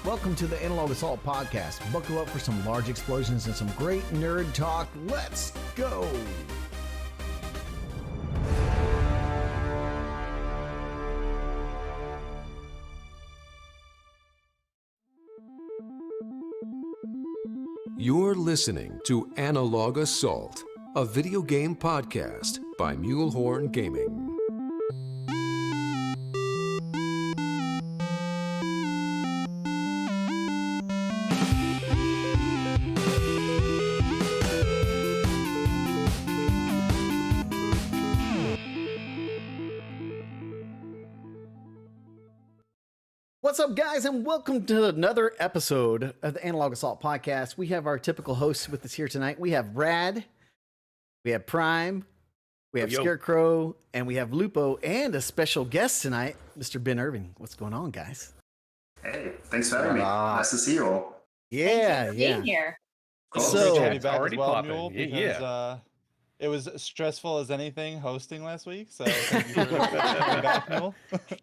Welcome to the Analog Assault Podcast. Buckle up for some large explosions and some great nerd talk. Let's go! You're listening to Analog Assault, a video game podcast by Mulehorn Gaming. What's up, guys, and welcome to another episode of the Analog Assault Podcast. We have our typical hosts with us here tonight. We have Brad, we have Prime, we have Scarecrow, and we have Lupo, and a special guest tonight, Mr. Ben Irving. What's going on, guys? Hey, thanks for having me. Nice to see you all. Yeah, being here. Cool. So It's already as well, popping. Mule, because it was stressful as anything hosting last week. So thank you for coming back, Mule.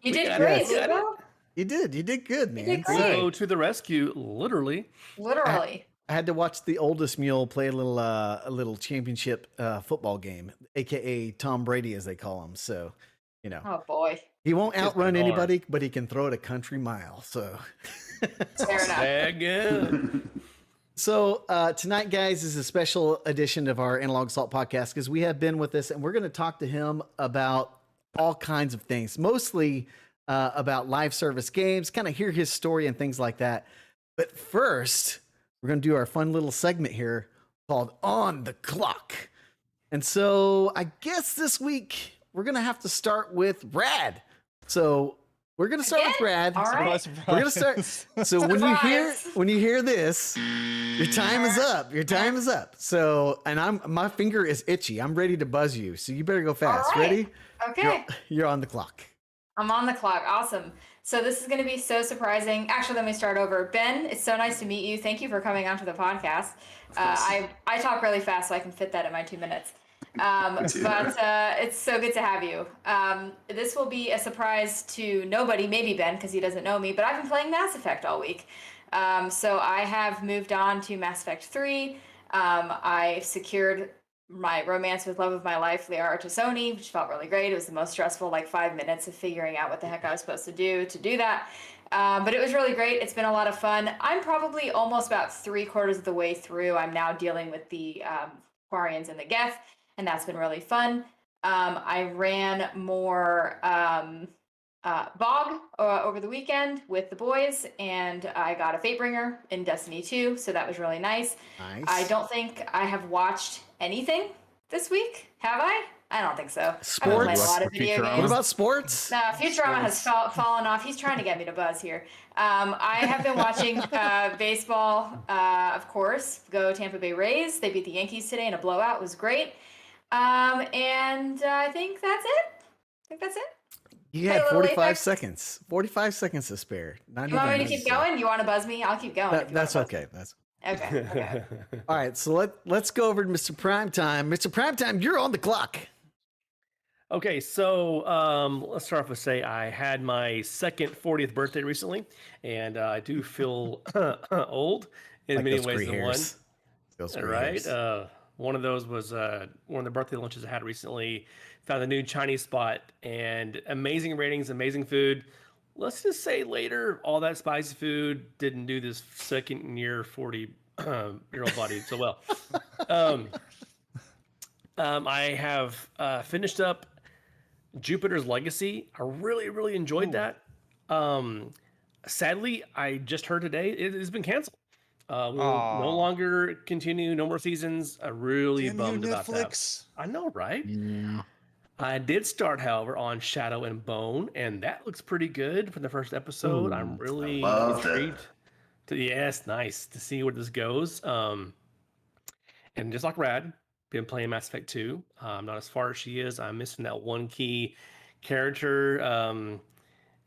You did great, Lupo. you did good, man. did great. Go to the rescue, literally. Literally. I had to watch the oldest mule play a little championship football game, aka Tom Brady, as they call him. So, you know, Oh boy. he won't Just outrun bizarre. anybody, but he can throw it a country mile. So, Fair enough. Again. so tonight, guys, is a special edition of our Analog Assault Podcast because we have Ben with us, and we're going to talk to him about all kinds of things, mostly about live service games, kind of hear his story and things like that. But first, we're going to do our fun little segment here called On the Clock. And so I guess this week we're going to have to start with Brad. So we're going to start with Brad. All right. Surprise, We're going to surprise. start. So Surprise. when you hear this, your time is up. Your time is up. So, and my finger is itchy. I'm ready to buzz you. So you better go fast. All right. Ready? Okay. You're on the clock. I'm on the clock. Awesome. So this is going to be so surprising. Actually, let me start over. Ben, it's so nice to meet you. Thank you for coming onto the podcast. I talk really fast, so I can fit that in my 2 minutes. But it's so good to have you. This will be a surprise to nobody, maybe Ben, because he doesn't know me, but I've been playing Mass Effect all week. So I have moved on to Mass Effect 3. I secured my romance with love of my life, Liara Tassoni, which felt really great. It was the most stressful 5 minutes of figuring out what the heck I was supposed to do that. But it was really great. It's been a lot of fun. I'm probably almost about 3/4 of the way through. I'm now dealing with the Quarians and the Geth, and that's been really fun. I ran more Bog over the weekend with the boys, and I got a Fatebringer in Destiny 2, so that was really nice. Nice. I don't think I have watched anything this week, have I? I don't think so. I've been playing a Sports? lot of video Futurama? games. What about sports? No, Futurama has fallen off. He's trying to get me to buzz here. I have been watching baseball, of course. Go Tampa Bay Rays. They beat the Yankees today in a blowout. It was great. And I think that's it. You Hey, had little 45 Apex. seconds. 45 seconds to spare. Not You want me even to keep minutes. going? You want to buzz me? I'll keep going. if you That's wanna buzz okay. That's me. Okay. all right. So let's go over to Mr. Primetime. Mr. Primetime, you're on the clock. Okay, so let's start off with say I had my second 40th birthday recently, and I do feel old in many those ways gray than one. hairs. Those gray Right? hairs. One of those was one of the birthday lunches I had recently. Found a new Chinese spot and amazing ratings, amazing food. Let's just say later, all that spicy food didn't do this second year 40-year-old body so well. I have finished up Jupiter's Legacy. I really, really enjoyed that. Sadly, I just heard today it has been canceled. Will no longer continue. No more seasons. I really bummed about that. I know, right? Yeah. I did start, however, on Shadow and Bone, and that looks pretty good from the first episode. I'm really loved it. intrigued. Yes, nice to see where this goes. And just like Rad, been playing Mass Effect 2. I'm not as far as she is. I'm missing that one key character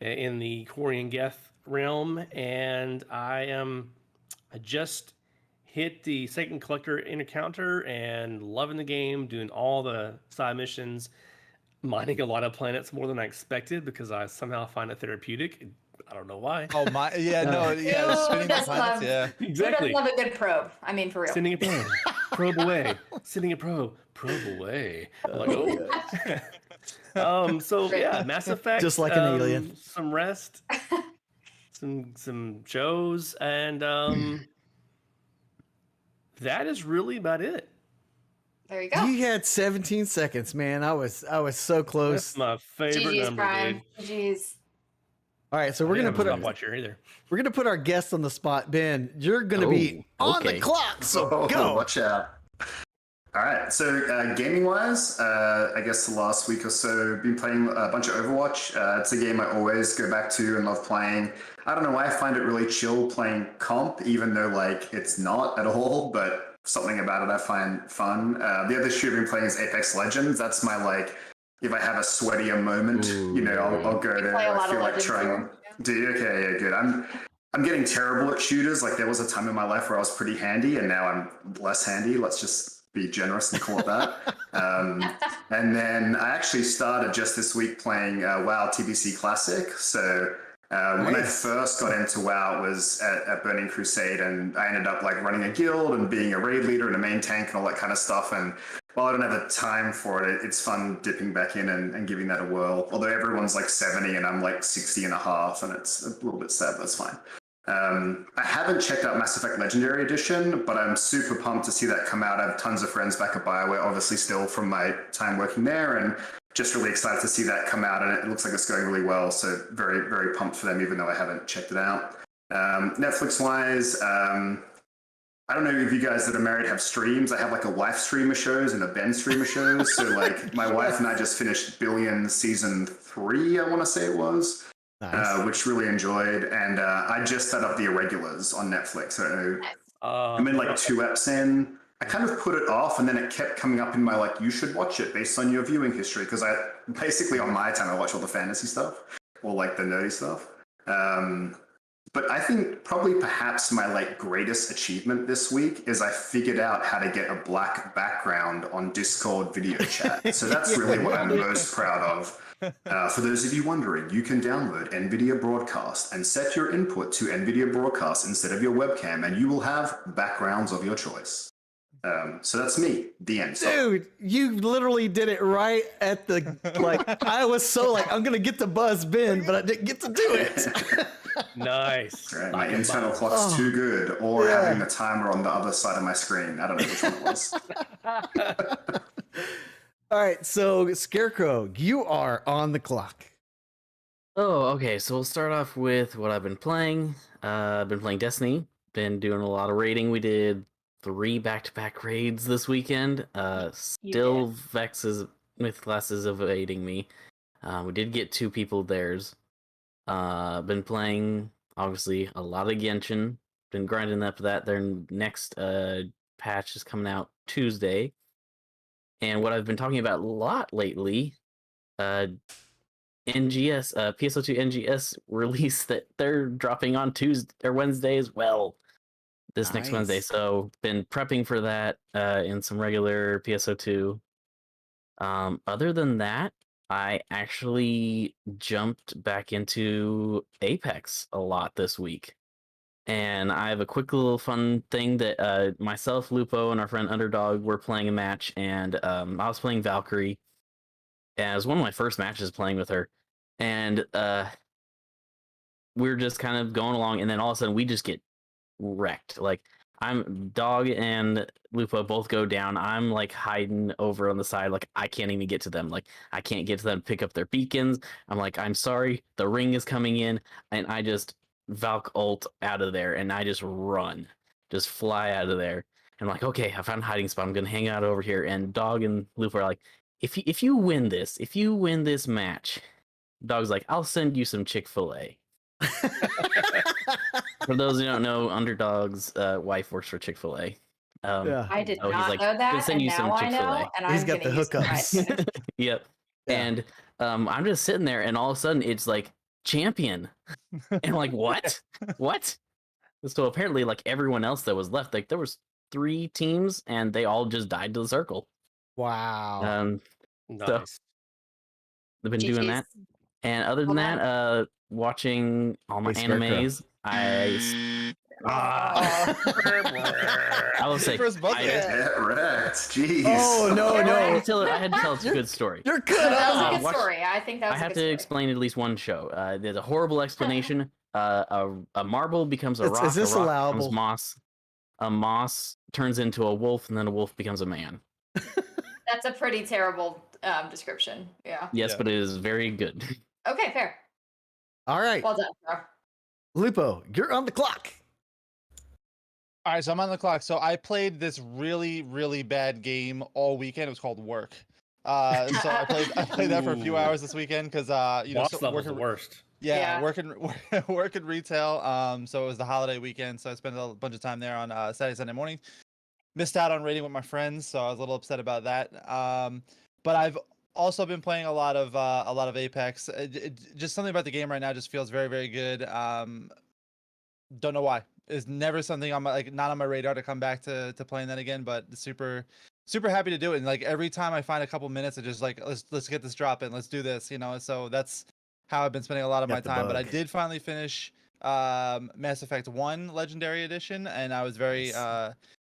in the Quarian Geth realm, and I just hit the second collector encounter and loving the game, doing all the side missions, mining a lot of planets more than I expected because I somehow find it therapeutic. I don't know why. Oh my, yeah, no, yeah, Who spinning the doesn't planets, love- yeah. Who Exactly. doesn't love a good probe? I mean, for real. Sending a probe. Probe away. Sending a probe. Probe away. I'm like, oh. So yeah, Mass Effect. Just like an alien. Some rest. some shows, and that is really about it. There you go. You had 17 seconds, man. I was so close. That's my favorite GG's, number, Brian. dude. GG's. All right, so we're gonna put our guest on the spot. Ben, you're gonna be on the clock, so go. Watch out. All right, so gaming-wise, I guess the last week or so, been playing a bunch of Overwatch. It's a game I always go back to and love playing. I don't know why I find it really chill playing comp, even though like it's not at all, but something about it I find fun. The other shoot I've been playing is Apex Legends. That's my like, if I have a sweatier moment, you know, I'll go there. I feel like trying. Do you? Okay, yeah, good. I'm getting terrible at shooters. Like there was a time in my life where I was pretty handy, and now I'm less handy. Let's just be generous and call it that. And then I actually started just this week playing WoW TBC Classic. So when I first got into WoW, it was at Burning Crusade, and I ended up like running a guild and being a raid leader and a main tank and all that kind of stuff. And while I don't have the time for it, it's fun dipping back in and giving that a whirl. Although everyone's like 70 and I'm like 60 and a half, and it's a little bit sad, but that's fine. I haven't checked out Mass Effect Legendary Edition, but I'm super pumped to see that come out. I have tons of friends back at BioWare, obviously still from my time working there, and just really excited to see that come out, and it looks like it's going really well, so very, very pumped for them, even though I haven't checked it out. Netflix-wise, I don't know if you guys that are married have streams. I have like a wife stream of shows and a Ben stream of shows, so like my wife and I just finished Billion Season 3, I want to say it was. Nice. Which really enjoyed, and I just set up The Irregulars on Netflix. I don't know. I'm in like 2 eps in. I kind of put it off, and then it kept coming up in my like, you should watch it based on your viewing history, because I basically on my time I watch all the fantasy stuff or like the nerdy stuff. But I think probably perhaps my like greatest achievement this week is I figured out how to get a black background on Discord video chat. So that's really what I'm most proud of. For those of you wondering, you can download NVIDIA Broadcast and set your input to NVIDIA Broadcast instead of your webcam, and you will have backgrounds of your choice. So that's me, the end. Dude, you literally did it right at the, like, I was so like, I'm going to get the buzz Ben, but I didn't get to do it. Nice. Right, my internal clock's too good, or having the timer on the other side of my screen. I don't know which one it was. All right, so Scarecrow, you are on the clock. Oh, okay. So we'll start off with what I've been playing. I've been playing Destiny. Been doing a lot of raiding. We did 3 back-to-back raids this weekend. Still Vex's myth classes evading me. We did get 2 people theirs. Been playing obviously a lot of Genshin. Been grinding up that. Their next patch is coming out Tuesday. And what I've been talking about a lot lately, NGS, PSO2 NGS release that they're dropping on Tuesday or Wednesday as well. This next Wednesday. So been prepping for that in some regular PSO2. Other than that, I actually jumped back into Apex a lot this week. And I have a quick little fun thing that myself, Lupo, and our friend Underdog were playing a match, and I was playing Valkyrie. And it was one of my first matches playing with her. And we were just kind of going along, and then all of a sudden we just get wrecked. Like, Dog and Lupo both go down. I'm like hiding over on the side, like I can't even get to them. Like I can't get to them to pick up their beacons. I'm like, I'm sorry, the ring is coming in, and I just Valk ult out of there, and I just run, just fly out of there. And I'm like, okay, I found a hiding spot. I'm gonna hang out over here. And Dog and Lupo are like, if you win this match, Dog's like, I'll send you some Chick-fil-A. For those who don't know, Underdog's wife works for Chick-fil-A. I did so not he's like, know that, send and you now some I know, Chick-fil-A. and He's I'm got the hookups. Yep. Yeah. And I'm just sitting there, and all of a sudden it's like champion, and I'm like, what? What? So apparently, like everyone else that was left, like there was 3 teams, and they all just died to the circle. Wow. So Nice. they've been doing that. And other than that, watching all my Hey, Scarecrow. animes. I will say, First bucket. Get wrecked. Jeez. Oh no, I had no! to tell it's a good story. You're cut That was a off. good watch- story. I think that I was a have good to story. explain at least one show. There's a horrible explanation. A marble becomes a Is rock. this a rock allowable? becomes moss. A moss turns into a wolf, and then a wolf becomes a man. That's a pretty terrible description. Yeah. Yes, Yeah. but it is very good. Okay, fair. All right, Well done, bro. Lupo, you're on the clock. All right, so I'm on the clock. So I played this really, really bad game all weekend. It was called Work. So I played that for a few Ooh. hours this weekend because Boss level's the worst. Yeah, Yeah. working retail. So it was the holiday weekend, so I spent a bunch of time there on Saturday, Sunday morning. Missed out on raiding with my friends, so I was a little upset about that. But I've also been playing a lot of Apex. Just something about the game right now just feels very, very good. Don't know why. It's never something on my not on my radar to come back to playing that again, but super happy to do it. And like every time I find a couple minutes, I just like let's get this drop in, let's do this, So that's how I've been spending a lot of Got my the time. But I bug. did finally finish Mass Effect 1 Legendary Edition, and I was very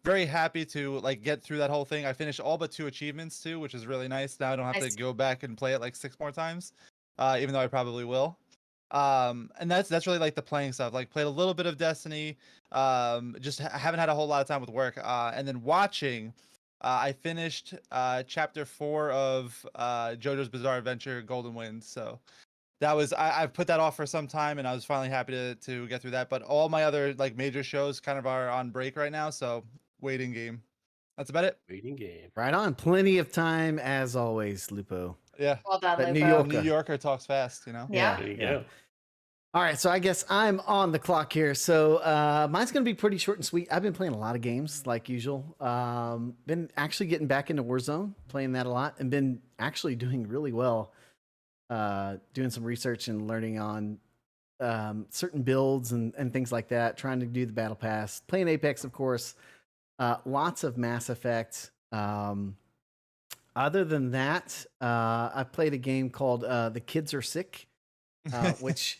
very happy to like get through that whole thing. I finished all but 2 achievements too, which is really nice. Now I don't have Nice. to go back and play it like 6 more times, even though I probably will. And that's really like the playing stuff. Like played a little bit of Destiny. Just haven't had a whole lot of time with work. And then watching, I finished chapter 4 of JoJo's Bizarre Adventure Golden Wind. So that was I've put that off for some time, and I was finally happy to get through that. But all my other like major shows kind of are on break right now, so waiting game. That's about it. Waiting game. Right on. Plenty of time as always, Lupo. Yeah. Well done, That New Lupo. York- New Yorker talks fast, Yeah. There you Yeah. go. All right, so I guess I'm on the clock here. So mine's going to be pretty short and sweet. I've been playing a lot of games like usual. Been actually getting back into Warzone, playing that a lot, and been actually doing really well. Doing some research and learning on certain builds and things like that. Trying to do the battle pass. Playing Apex, of course. Lots of Mass Effect. Other than that, I played a game called The Kids Are Sick, which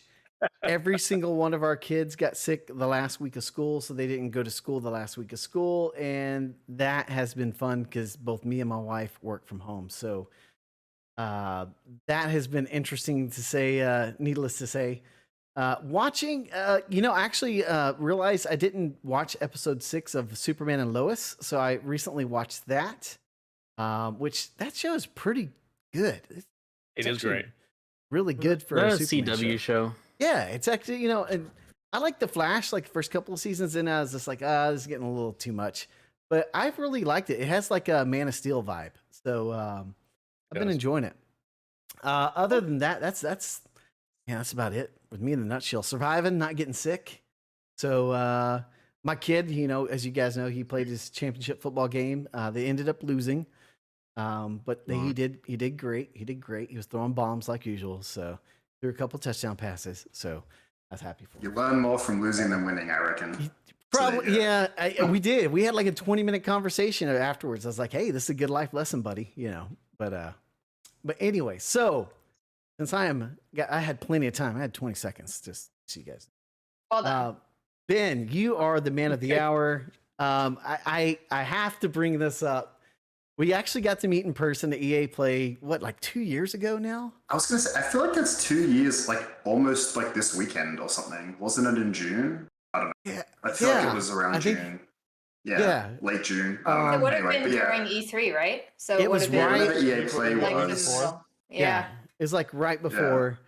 every single one of our kids got sick the last week of school, so they didn't go to school the last week of school, and that has been fun because both me and my wife work from home. So that has been interesting to say, needless to say. Watching, I actually realized I didn't watch episode 6 of Superman and Lois, so I recently watched that, which that show is pretty good. It is actually great. Really good for a That's a Superman CW show. Yeah, it's actually, and I like The Flash, like the first couple of seasons, and I was just like, this is getting a little too much. But I've really liked it. It has like a Man of Steel vibe. So I've been Does. enjoying it. Other than that, that's about it with me in a nutshell. Surviving, not getting sick. So my kid, as you guys know, he played his championship football game. They ended up losing. But he did great. He did great. He was throwing bombs like usual. So threw a couple touchdown passes. So I was happy for him. You learn more from losing than winning, I reckon. Probably, yeah. We did. We had like a 20-minute conversation afterwards. I was like, "Hey, this is a good life lesson, buddy." But anyway, so since I had plenty of time. I had 20 seconds. Just so you guys. Well done. Ben, you are the man of the hour. I have to bring this up. We actually got to meet in person at EA Play, like 2 years ago now? I was going to say, I feel like that's 2 years, like almost like this weekend or something. Wasn't it in June? I don't know. Yeah. I feel like it was around I think- June. Yeah. Late June. It would have Anyway, been but yeah. during E3, right? So It would was have been right- Whenever EA Play like in the was. middle. Yeah. It was like right before.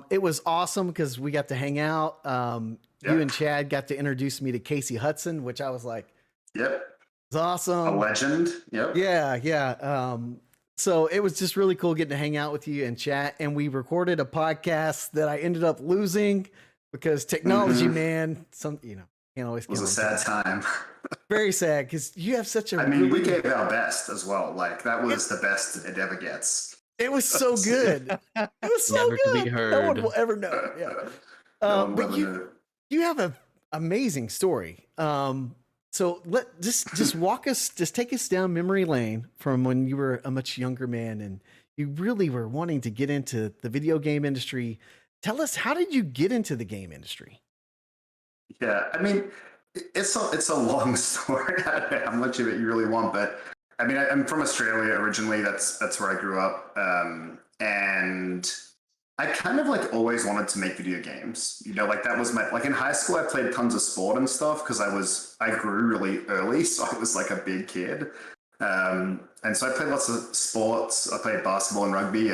It was awesome because we got to hang out. You and Chad got to introduce me to Casey Hudson, which I was like, Yep. it's awesome. A legend. Yep. Yeah. So it was just really cool getting to hang out with you and chat. And we recorded a podcast that I ended up losing because technology, man, can't always It was get a on sad time. Very sad because you have such a I mean, we really, gave our best as well. Like, that was the best it ever gets. it was so good. It was so Never to good. be No heard. one will ever know. Yeah. No one will But ever you, know. you have an amazing story. So just walk us, just take us down memory lane from when you were a much younger man and you really were wanting to get into the video game industry. tell us, how did you get into the game industry? Yeah, I mean, it's a long story. I don't know how much of it you really want, but I mean, I'm from Australia originally. That's where I grew up, and I kind of like always wanted to make video games. You know, like that was my, like in high school, I played tons of sport and stuff because I grew really early, so I was like a big kid. And so I played lots of sports. I played basketball and rugby,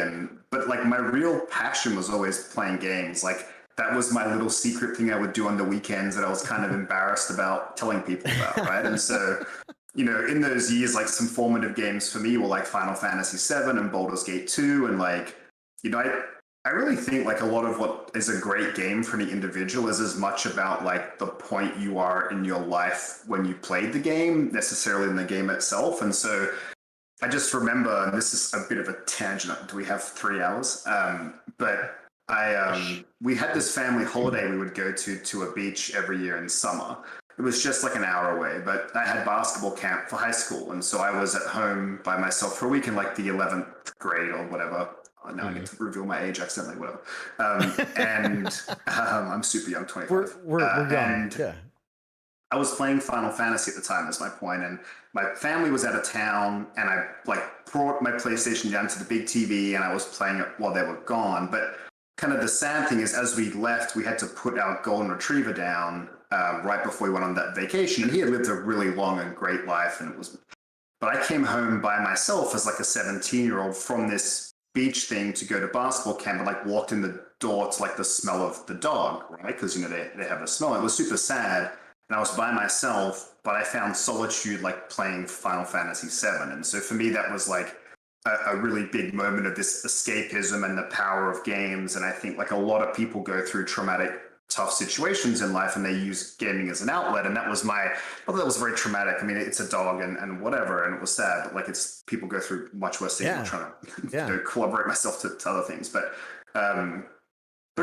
but like my real passion was always playing games. Like that was my little secret thing I would do on the weekends that I was kind of embarrassed about telling people about, right? And so, you know, in those years, like some formative games for me were like Final Fantasy VII and Baldur's Gate 2, and like, you know, I really think like a lot of what is a great game for any individual is as much about like the point you are in your life when you played the game necessarily in the game itself. And so I just remember, and this is a bit of a tangent. Do we have 3 hours? But we had this family holiday we would go to a beach every year in summer. It was just like an hour away, but I had basketball camp for high school. And so I was at home by myself for a week in like the 11th grade or whatever. Now I get to reveal my age accidentally, whatever. I'm super young, 25. We're young. And yeah. I was playing Final Fantasy at the time, is my point, and my family was out of town, and I like brought my PlayStation down to the big TV, and I was playing it while they were gone. But kind of the sad thing is, as we left, we had to put our golden retriever down right before we went on that vacation, and he had lived a really long and great life, and it was. But I came home by myself as like a 17-year-old from this beach thing to go to basketball camp, and like walked in the door to like the smell of the dog, right? Because you know they have a smell. It was super sad, and I was by myself, but I found solitude like playing Final Fantasy VII. And so for me, that was like a really big moment of this escapism and the power of games. And I think like a lot of people go through traumatic, tough situations in life, and they use gaming as an outlet. And that was that was very traumatic. I mean, it's a dog and whatever, and it was sad, but like people go through much worse things. I'm trying to you know, collaborate myself to other things. But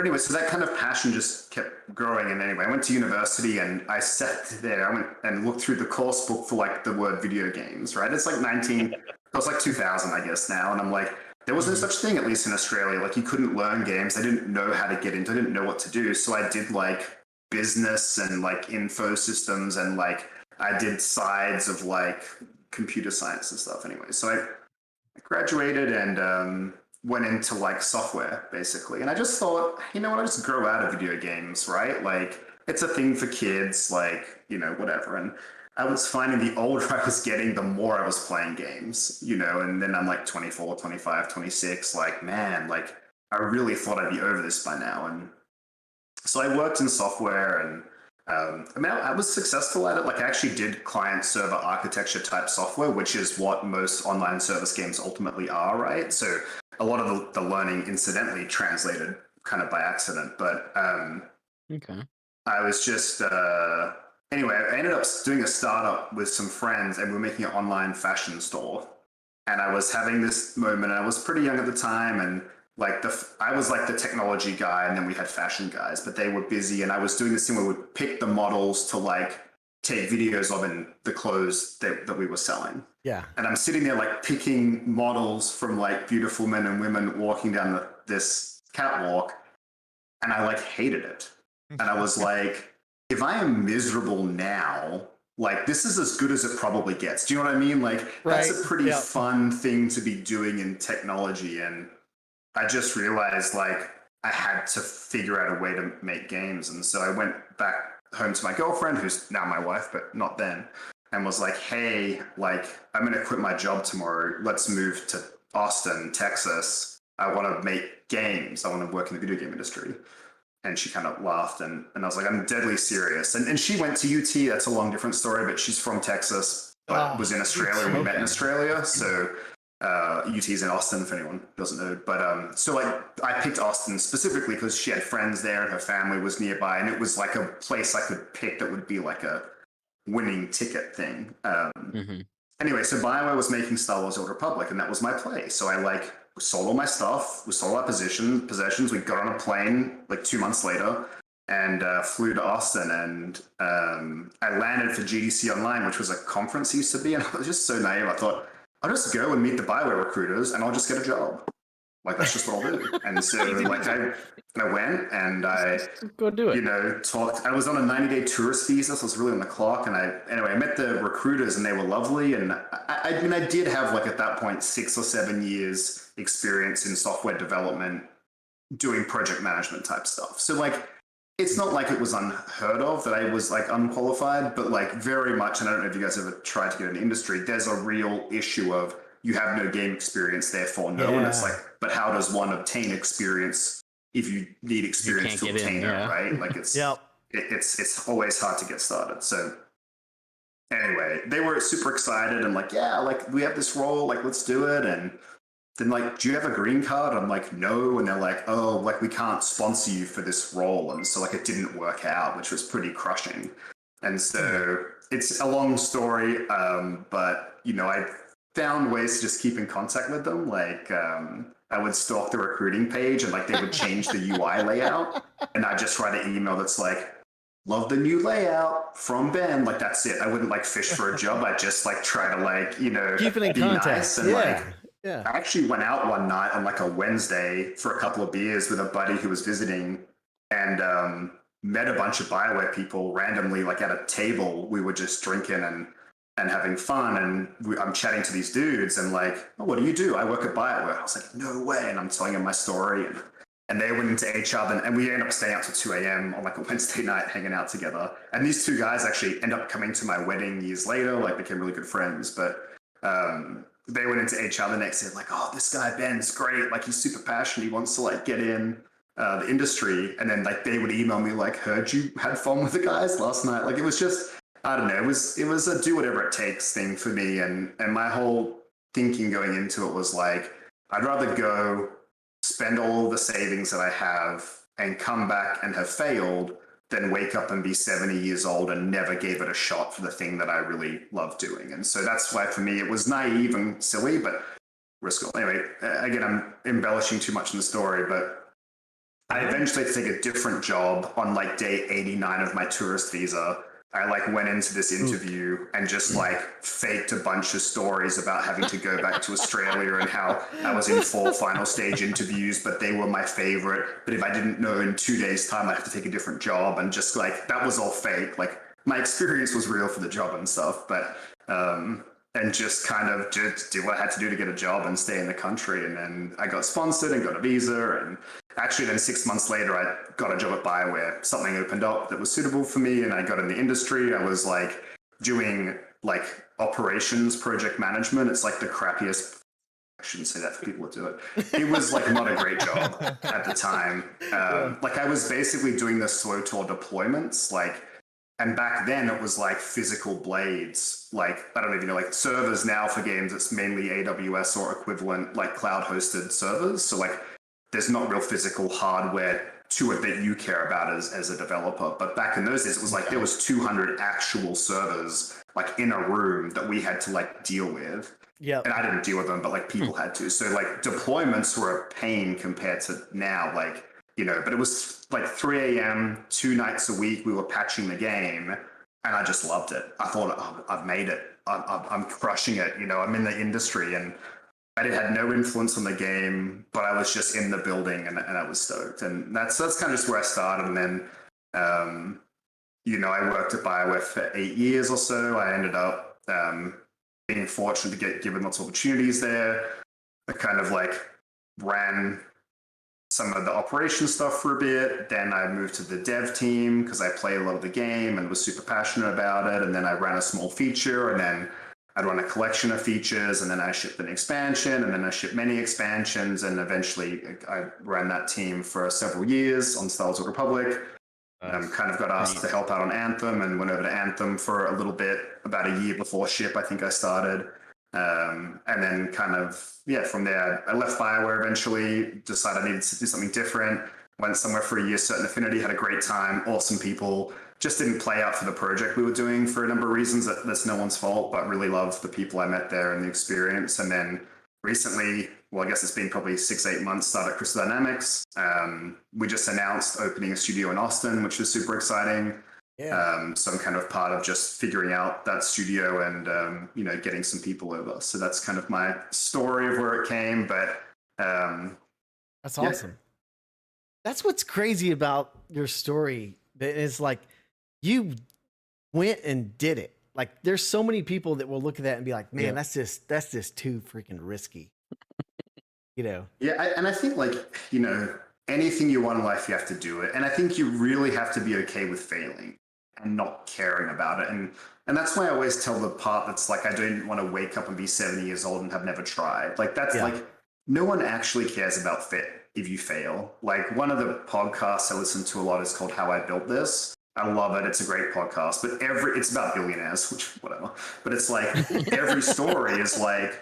anyway, so that kind of passion just kept growing. And anyway, I went to university, and I sat there. I went and looked through the course book for like the word video games, right? It's like it was like 2000, I guess now. And I'm like, there was no such thing, at least in Australia. Like you couldn't learn games. I didn't know how to get into. I didn't know what to do. So I did like business and like info systems, and like I did sides of like computer science and stuff. Anyway, so I graduated and went into like software basically. And I just thought, you know what, I just grow out of video games, right? Like it's a thing for kids, like, you know, whatever. And I was finding the older I was getting, the more I was playing games, you know, and then I'm like 24, 25, 26, like, man, like I really thought I'd be over this by now. And so I worked in software, and I mean, I was successful at it. Like I actually did client server architecture type software, which is what most online service games ultimately are, right? So a lot of the learning incidentally translated kind of by accident, but Okay. I was just anyway, I ended up doing a startup with some friends, and we were making an online fashion store. And I was having this moment, and I was pretty young at the time, and like I was like the technology guy, and then we had fashion guys, but they were busy, and I was doing this thing where we would pick the models to like take videos of in the clothes that we were selling. Yeah. And I'm sitting there like picking models from like beautiful men and women walking down this catwalk, and I like hated it. And I was like, if I am miserable now, like this is as good as it probably gets. Do you know what I mean? Like that's a pretty fun thing to be doing in technology. And I just realized like I had to figure out a way to make games. And so I went back home to my girlfriend, who's now my wife, but not then, and was like, hey, like I'm going to quit my job tomorrow. Let's move to Austin, Texas. I want to make games. I want to work in the video game industry. And she kind of laughed, and I was like, I'm deadly serious. And she went to UT. That's a long different story, but she's from Texas, but was in Australia, and we met in Australia. So UT is in Austin, if anyone doesn't know. But so like I picked Austin specifically because she had friends there and her family was nearby, and it was like a place I could pick that would be like a winning ticket thing. Anyway, so BioWare was making Star Wars: Old Republic, and that was my play. So I like sold all my stuff, we sold our possessions. We got on a plane like 2 months later and flew to Austin, and I landed for GDC Online, which was a conference it used to be, and I was just so naive. I thought, I'll just go and meet the BioWare recruiters, and I'll just get a job. Like that's just what I'll do. And so like I went and I Just go do it. talked. I was on a 90-day tourist visa, so I was really on the clock. And I met the recruiters, and they were lovely. And I mean, I did have like at that point 6 or 7 years experience in software development, doing project management type stuff. So like, it's not like it was unheard of that I was like unqualified, but like very much. And I don't know if you guys ever tried to get in the industry. There's a real issue of you have no game experience, therefore no. And it's like, but how does one obtain experience if you need experience to obtain it, right? Like it's it's always hard to get started. So anyway, they were super excited and like, yeah, like we have this role, like let's do it. And then like, do you have a green card? I'm like, no. And they're like, oh, like we can't sponsor you for this role. And so like it didn't work out, which was pretty crushing. And so it's a long story, but I found ways to just keep in contact with them. Like I would stalk the recruiting page and like they would change the UI layout, and I just write an email that's like, love the new layout from Ben. Like that's it. I wouldn't like fish for a job. I just like try to like, keep it in be contact. nice and I actually went out one night on like a Wednesday for a couple of beers with a buddy who was visiting, and met a bunch of BioWare people randomly, like at a table. We were just drinking and having fun, and I'm chatting to these dudes and like, oh, what do you do? I work at BioWare. I was like, no way. And I'm telling them my story, and they went into HR, and we ended up staying out till 2 a.m. on like a Wednesday night hanging out together. And these two guys actually end up coming to my wedding years later, like became really good friends. But they went into HR the next day like, oh, this guy Ben's great. Like he's super passionate. He wants to like get in the industry. And then like they would email me like, heard you had fun with the guys last night. Like it was just, I don't know. It was a do whatever it takes thing for me. And my whole thinking going into it was like, I'd rather go spend all the savings that I have and come back and have failed than wake up and be 70 years old and never gave it a shot for the thing that I really love doing. And so that's why for me, it was naive and silly, but risky. Anyway, again, I'm embellishing too much in the story, but I eventually had to take a different job on like day 89 of my tourist visa. I like went into this interview and just like faked a bunch of stories about having to go back to Australia and how I was in 4 final stage interviews, but they were my favorite. But if I didn't know in 2 days time, I'd have to take a different job, and just like, that was all fake. Like my experience was real for the job and stuff, but, and just kind of just do what I had to do to get a job and stay in the country. And then I got sponsored and got a visa, and actually then 6 months later, I got a job at BioWare. Something opened up that was suitable for me, and I got in the industry. I was like doing like operations project management. It's like the crappiest, I shouldn't say that for people to do it. It was like not a great job at the time. Like I was basically doing the slow tour deployments, like, and back then it was like physical blades. Like, I don't even know, like servers now for games, it's mainly AWS or equivalent, like cloud hosted servers. So like there's not real physical hardware to it that you care about as a developer. But back in those days, it was like there was 200 actual servers like in a room that we had to like deal with. Yeah. And I didn't deal with them, but like people had to. So like deployments were a pain compared to now, like, but it was like 3 a.m., 2 nights a week, we were patching the game, and I just loved it. I thought, oh, I've made it. I'm crushing it. I'm in the industry, and I had no influence on the game, but I was just in the building, and I was stoked. And that's kind of just where I started. And then, I worked at BioWare for 8 years or so. I ended up being fortunate to get given lots of opportunities there. I kind of like ran some of the operation stuff for a bit. Then I moved to the dev team because I played a lot of the game and was super passionate about it. And then I ran a small feature, and then I'd run a collection of features, and then I shipped an expansion, and then I shipped many expansions. And eventually I ran that team for several years on Star Wars Republic. Kind of got asked to help out on Anthem, and went over to Anthem for a little bit, about a year before ship, I think I started. And then kind of, from there, I left BioWare eventually, decided I needed to do something different, went somewhere for a year, Certain Affinity, had a great time, awesome people, just didn't play out for the project we were doing for a number of reasons. That's no one's fault, but really loved the people I met there and the experience. And then recently, well, I guess it's been probably 6-8 months, started Crystal Dynamics. We just announced opening a studio in Austin, which was super exciting. Yeah. So I'm kind of part of just figuring out that studio and, getting some people over. So that's kind of my story of where it came. But That's Yeah. awesome. That's what's crazy about your story. Is like you went and did it. Like there's so many people that will look at that and be like, man, that's just too freaking risky. You know? Yeah, and I think like, anything you want in life, you have to do it. And I think you really have to be okay with failing and not caring about it. And that's why I always tell the part that's like, I don't want to wake up and be 70 years old and have never tried. Like that's like, no one actually cares about fit if you fail. Like one of the podcasts I listen to a lot is called How I Built This. I love it. It's a great podcast, but it's about billionaires, which whatever. But it's like every story is like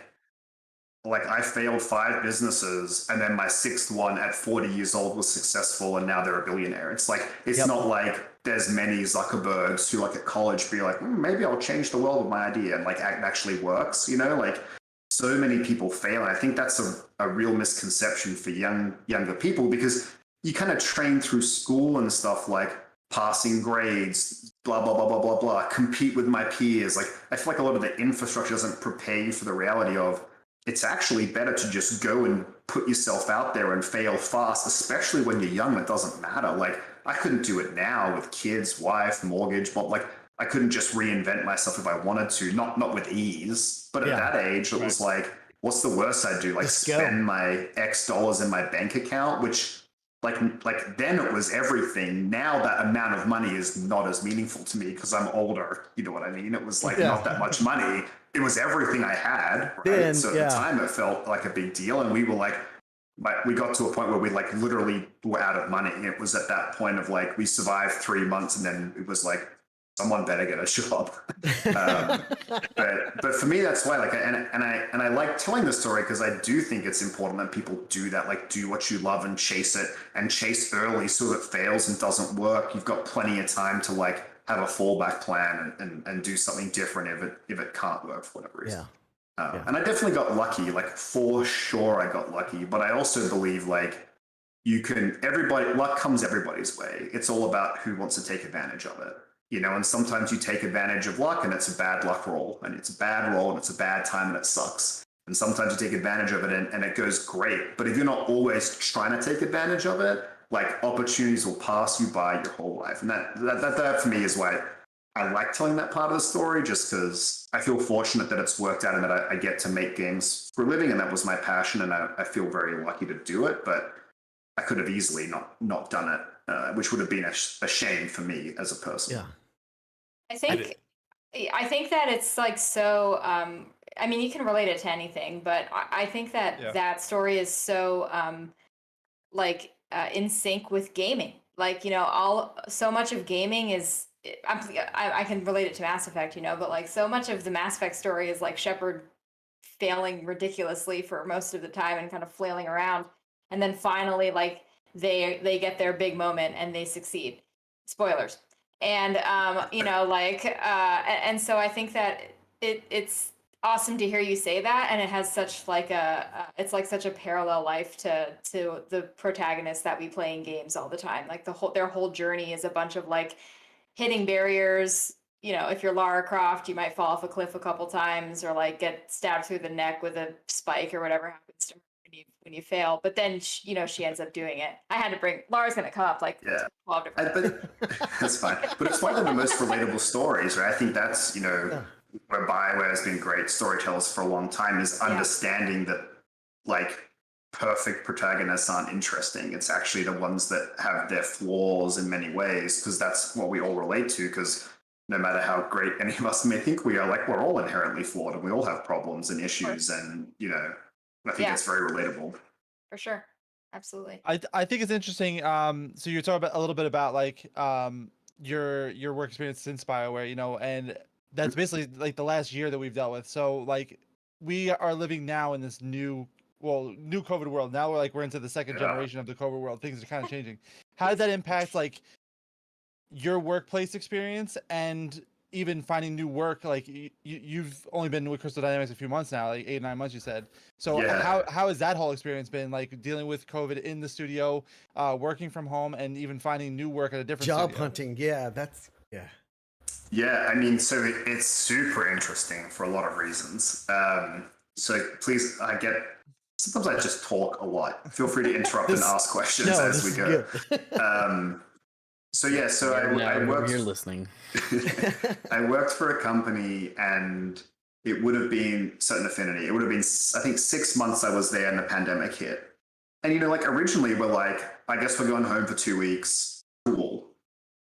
I failed 5 businesses and then my 6th one at 40 years old was successful and now they're a billionaire. It's like, it's not like there's many Zuckerbergs who like at college be like, maybe I'll change the world with my idea, and like it actually works, like so many people fail. And I think that's a real misconception for younger people, because you kind of train through school and stuff like passing grades, blah, blah, blah, blah, blah, blah, compete with my peers. Like I feel like a lot of the infrastructure doesn't prepare you for the reality of it's actually better to just go and put yourself out there and fail fast, especially when you're young. It doesn't matter. Like I couldn't do it now with kids, wife, mortgage, but like I couldn't just reinvent myself if I wanted to, not with ease. But at that age, it was like, what's the worst I'd do? Like spend my X dollars in my bank account, which like then it was everything. Now that amount of money is not as meaningful to me because I'm older. You know what I mean? It was like not that much money. It was everything I had. Right? So at the time it felt like a big deal. And we were like, we got to a point where we like literally were out of money. It was at that point of like, we survived 3 months and then it was like, someone better get a job. But for me, that's why, like, and I like telling the story because I do think it's important that people do that, like do what you love and chase it, and chase early so if it fails and doesn't work, you've got plenty of time to like have a fallback plan and do something different if it can't work for whatever reason. And I definitely got lucky, like for sure I got lucky, but I also believe like luck comes everybody's way. It's all about who wants to take advantage of it. And sometimes you take advantage of luck and it's a bad luck roll, and it's a bad roll and it's a bad time and it sucks. And sometimes you take advantage of it and it goes great. But if you're not always trying to take advantage of it, like opportunities will pass you by your whole life. And that for me is why I like telling that part of the story, just because I feel fortunate that it's worked out and that I get to make games for a living, and that was my passion, and I feel very lucky to do it. But I could have easily not done it, which would have been a shame for me as a person. Yeah. I think that it's like so. I mean, you can relate it to anything, but I think that that story is so in sync with gaming. Like so much of gaming is. I can relate it to Mass Effect, but like so much of the Mass Effect story is like Shepard failing ridiculously for most of the time and kind of flailing around, and then finally like they get their big moment and they succeed. Spoilers. And and so I think that it's awesome to hear you say that, and it has such like it's like such a parallel life to the protagonists that we play in games all the time. Like their whole journey is a bunch of like hitting barriers. If you're Lara Croft, you might fall off a cliff a couple times or like get stabbed through the neck with a spike or whatever happens to her when you fail. But then she ends up doing it. I had to bring Lara's gonna come up like 12 different that's fine. But it's one of the most relatable stories, right? I think that's where BioWare has been great storytellers for a long time, is understanding that like perfect protagonists aren't interesting. It's actually the ones that have their flaws in many ways, because that's what we all relate to. Because no matter how great any of us may think we are, like we're all inherently flawed and we all have problems and issues, and I think it's very relatable. For sure. Absolutely. I think it's interesting. So you're talking about a little bit about like your work experience since BioWare, and that's basically like the last year that we've dealt with. So like we are living now in this new COVID world. Now we're into the second generation of the COVID world. Things are kind of changing. How did that impact like your workplace experience and even finding new work? Like you've only been with Crystal Dynamics a few months now, like 8 or 9 months you said. So how has that whole experience been, like dealing with COVID in the studio, working from home, and even finding new work at a different job studio? hunting? Yeah, I mean, so it's super interesting for a lot of reasons. So please, I get sometimes I just talk a lot. Feel free to interrupt and ask questions as we go. So I worked. You're listening. I worked for a company, and it would have been certain affinity. It would have been, I think, 6 months I was there, and the pandemic hit. And like originally we're like, I guess we're going home for 2 weeks. Cool.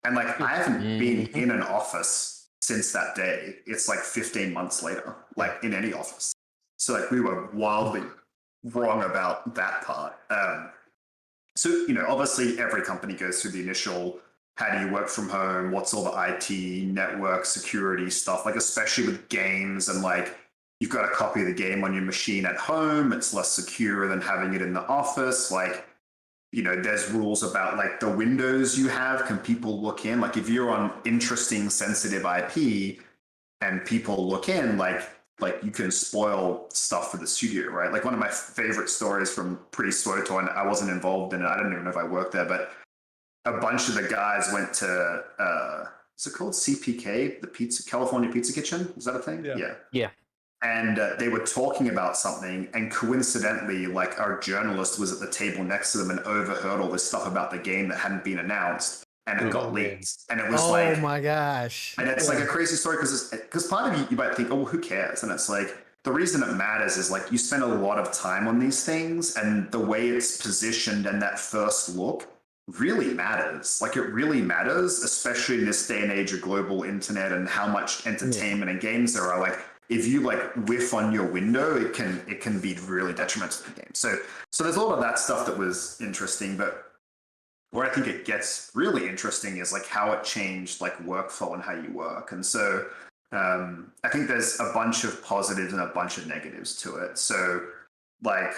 And like I haven't been in an office since that day. It's like 15 months later, like in any office. So like we were wildly wrong about that part. So obviously every company goes through the initial, how do you work from home? What's all the IT, network, security stuff? Like especially with games, and like you've got a copy of the game on your machine at home. It's less secure than having it in the office. Like, there's rules about like the windows you have. Can people look in? Like if you're on interesting, sensitive IP and people look in, like you can spoil stuff for the studio, right? Like one of my favorite stories from pre-Swoto, and I wasn't involved in it. I don't even know if I worked there, but a bunch of the guys went to, is it called CPK, the California Pizza Kitchen? Is that a thing? Yeah. And they were talking about something, and coincidentally, like our journalist was at the table next to them and overheard all this stuff about the game that hadn't been announced, and it got leaked. And it was oh my gosh. And it's like a crazy story because part of you might think, oh, well, who cares? And it's like, the reason it matters is like you spend a lot of time on these things, and the way it's positioned and that first look really matters. Like it really matters, especially in this day and age of global internet and how much entertainment and games there are. Like if you like whiff on your window, it can be really detrimental to the game. So there's a lot of that stuff that was interesting, but where I think it gets really interesting is like how it changed like workflow and how you work. And so I think there's a bunch of positives and a bunch of negatives to it. So like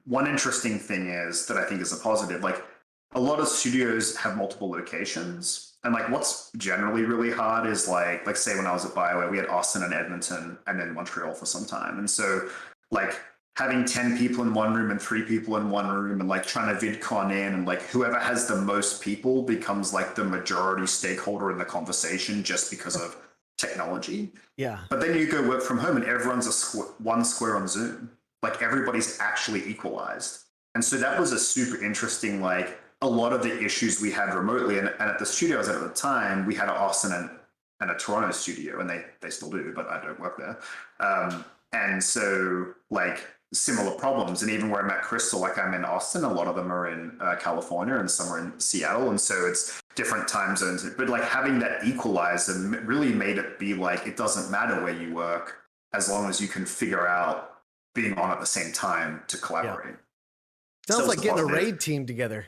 one interesting thing is that I think is a positive, like a lot of studios have multiple locations, and like what's generally really hard is like say when I was at BioWare, we had Austin and Edmonton and then Montreal for some time. And so like having 10 people in one room and 3 people in one room and like trying to VidCon in, and like whoever has the most people becomes like the majority stakeholder in the conversation just because of technology. Yeah. But then you go work from home and everyone's one square on Zoom. Like everybody's actually equalized. And so that was a super interesting, like a lot of the issues we had remotely, and at the studios at the time, we had an Austin and a Toronto studio, and they still do, but I don't work there. And so like similar problems. And even where I'm at Crystal, like I'm in Austin, a lot of them are in California and some are in Seattle. And so it's different time zones, but like having that equalized and really made it be like, it doesn't matter where you work as long as you can figure out being on at the same time to collaborate. Yeah. Sounds like getting a raid team together.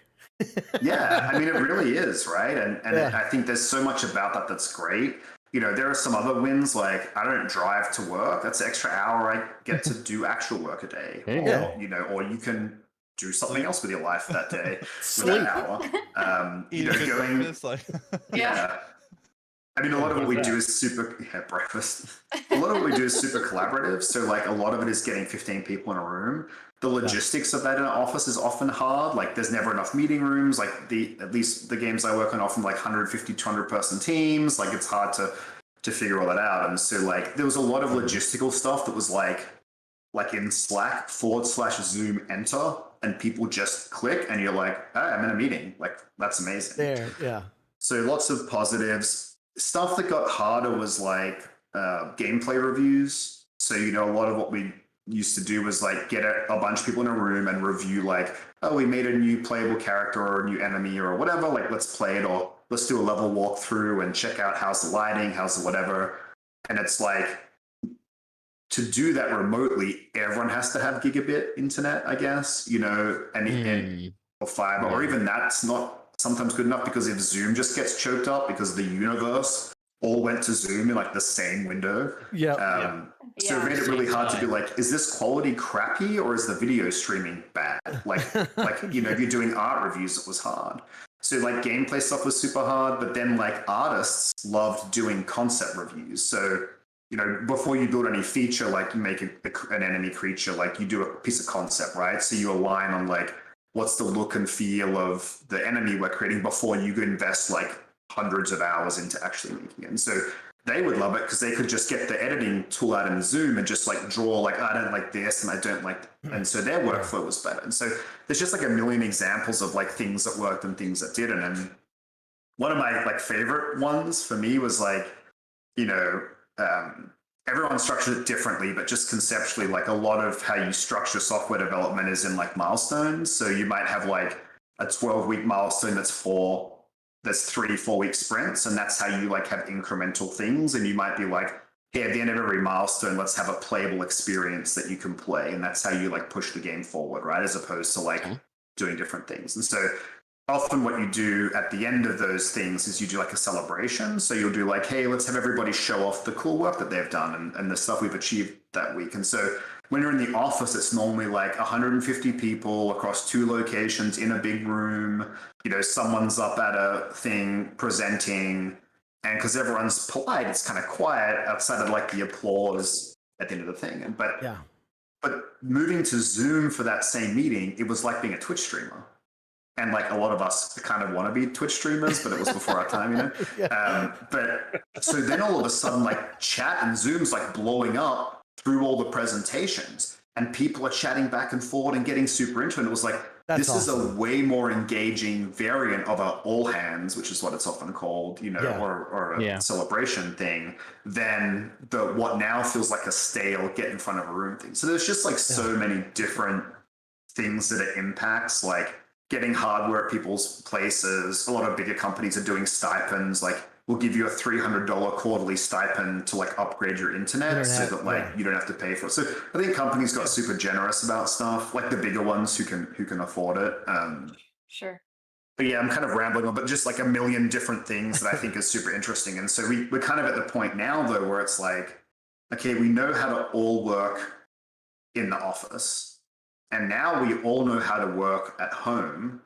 Yeah, I mean, it really is, right? And I think there's so much about that that's great. There are some other wins, like I don't drive to work. That's an extra hour I get to do actual work a day. Or you can do something else with your life that day with that hour. Yeah. I mean, a lot of what we do is breakfast. A lot of what we do is super collaborative. So like a lot of it is getting 15 people in a room. The logistics of that in an office is often hard. Like there's never enough meeting rooms. Like at least the games I work on often like 150, 200 person teams. Like it's hard to figure all that out. And so like there was a lot of logistical stuff that was like in Slack /Zoom enter, and people just click and you're like, hey, I'm in a meeting. Like that's amazing. There, yeah. So lots of positives. Stuff that got harder was like gameplay reviews. So, a lot of what we used to do was like get a bunch of people in a room and review like, oh, we made a new playable character or a new enemy or whatever. Like, let's play it, or let's do a level walkthrough and check out how's the lighting, how's the whatever. And it's like, to do that remotely, everyone has to have gigabit internet, I guess, and or fiber, or even that's not sometimes good enough, because if Zoom just gets choked up because the universe all went to Zoom in like the same window. So it made it really hard to be like, is this quality crappy or is the video streaming bad? Like if you're doing art reviews, it was hard. So like gameplay stuff was super hard, but then like artists loved doing concept reviews. So, before you build any feature, like you make an enemy creature, like you do a piece of concept, right? So you align on like, what's the look and feel of the enemy we're creating before you invest like hundreds of hours into actually making it. And so they would love it because they could just get the editing tool out in Zoom and just like draw like, I don't like this and I don't like, and so their workflow was better. And so there's just like a million examples of like things that worked and things that didn't. And one of my like favorite ones for me was like, you know, everyone structures it differently, but just conceptually, like a lot of how you structure software development is in like milestones. So you might have like a 12-week milestone that's 3-4 week sprints, and that's how you like have incremental things. And you might be like, hey, at the end of every milestone, let's have a playable experience that you can play, and that's how you like push the game forward, right? As opposed to like doing different things. And so often what you do at the end of those things is you do like a celebration. So you'll do like, hey, let's have everybody show off the cool work that they've done and the stuff we've achieved that week. And so when you're in the office, it's normally like 150 people across 2 locations in a big room. You know, someone's up at a thing presenting, and because everyone's polite, it's kind of quiet outside of like the applause at the end of the thing. And but moving to Zoom for that same meeting, it was like being a Twitch streamer. And like a lot of us kind of want to be Twitch streamers, but it was before our time, you know? But so then all of a sudden, like chat and Zoom's like blowing up through all the presentations, and people are chatting back and forward and getting super into it. And it was like, this is a way more engaging variant of a all hands, which is what it's often called, you know, or a celebration thing, than the what now feels like a stale get in front of a room thing. So there's just like so many different things that it impacts, like getting hardware at people's places. A lot of bigger companies are doing stipends, like we'll give you a $300 quarterly stipend to like upgrade your internet so that like you don't have to pay for it. So I think companies got super generous about stuff, like the bigger ones who can afford it. Sure. But yeah, I'm kind of rambling on, but just like a million different things that I think is super interesting. And so we're kind of at the point now though, where it's like, okay, we know how to all work in the office. And now we all know how to work at home,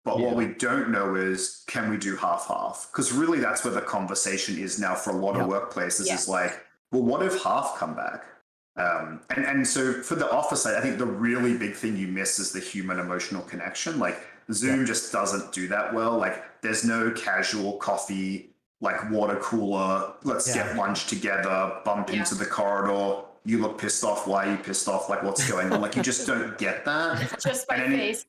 but what we don't know is, can we do half-half? Because really that's where the conversation is now for a lot of workplaces is like, well, what if half come back? And so for the office side, I think the really big thing you miss is the human emotional connection. Like Zoom just doesn't do that well. Like there's no casual coffee, like water cooler, let's get lunch together, bump into the corridor. You look pissed off. Why are you pissed off? Like, what's going on? Like, you just don't get that. Just my face.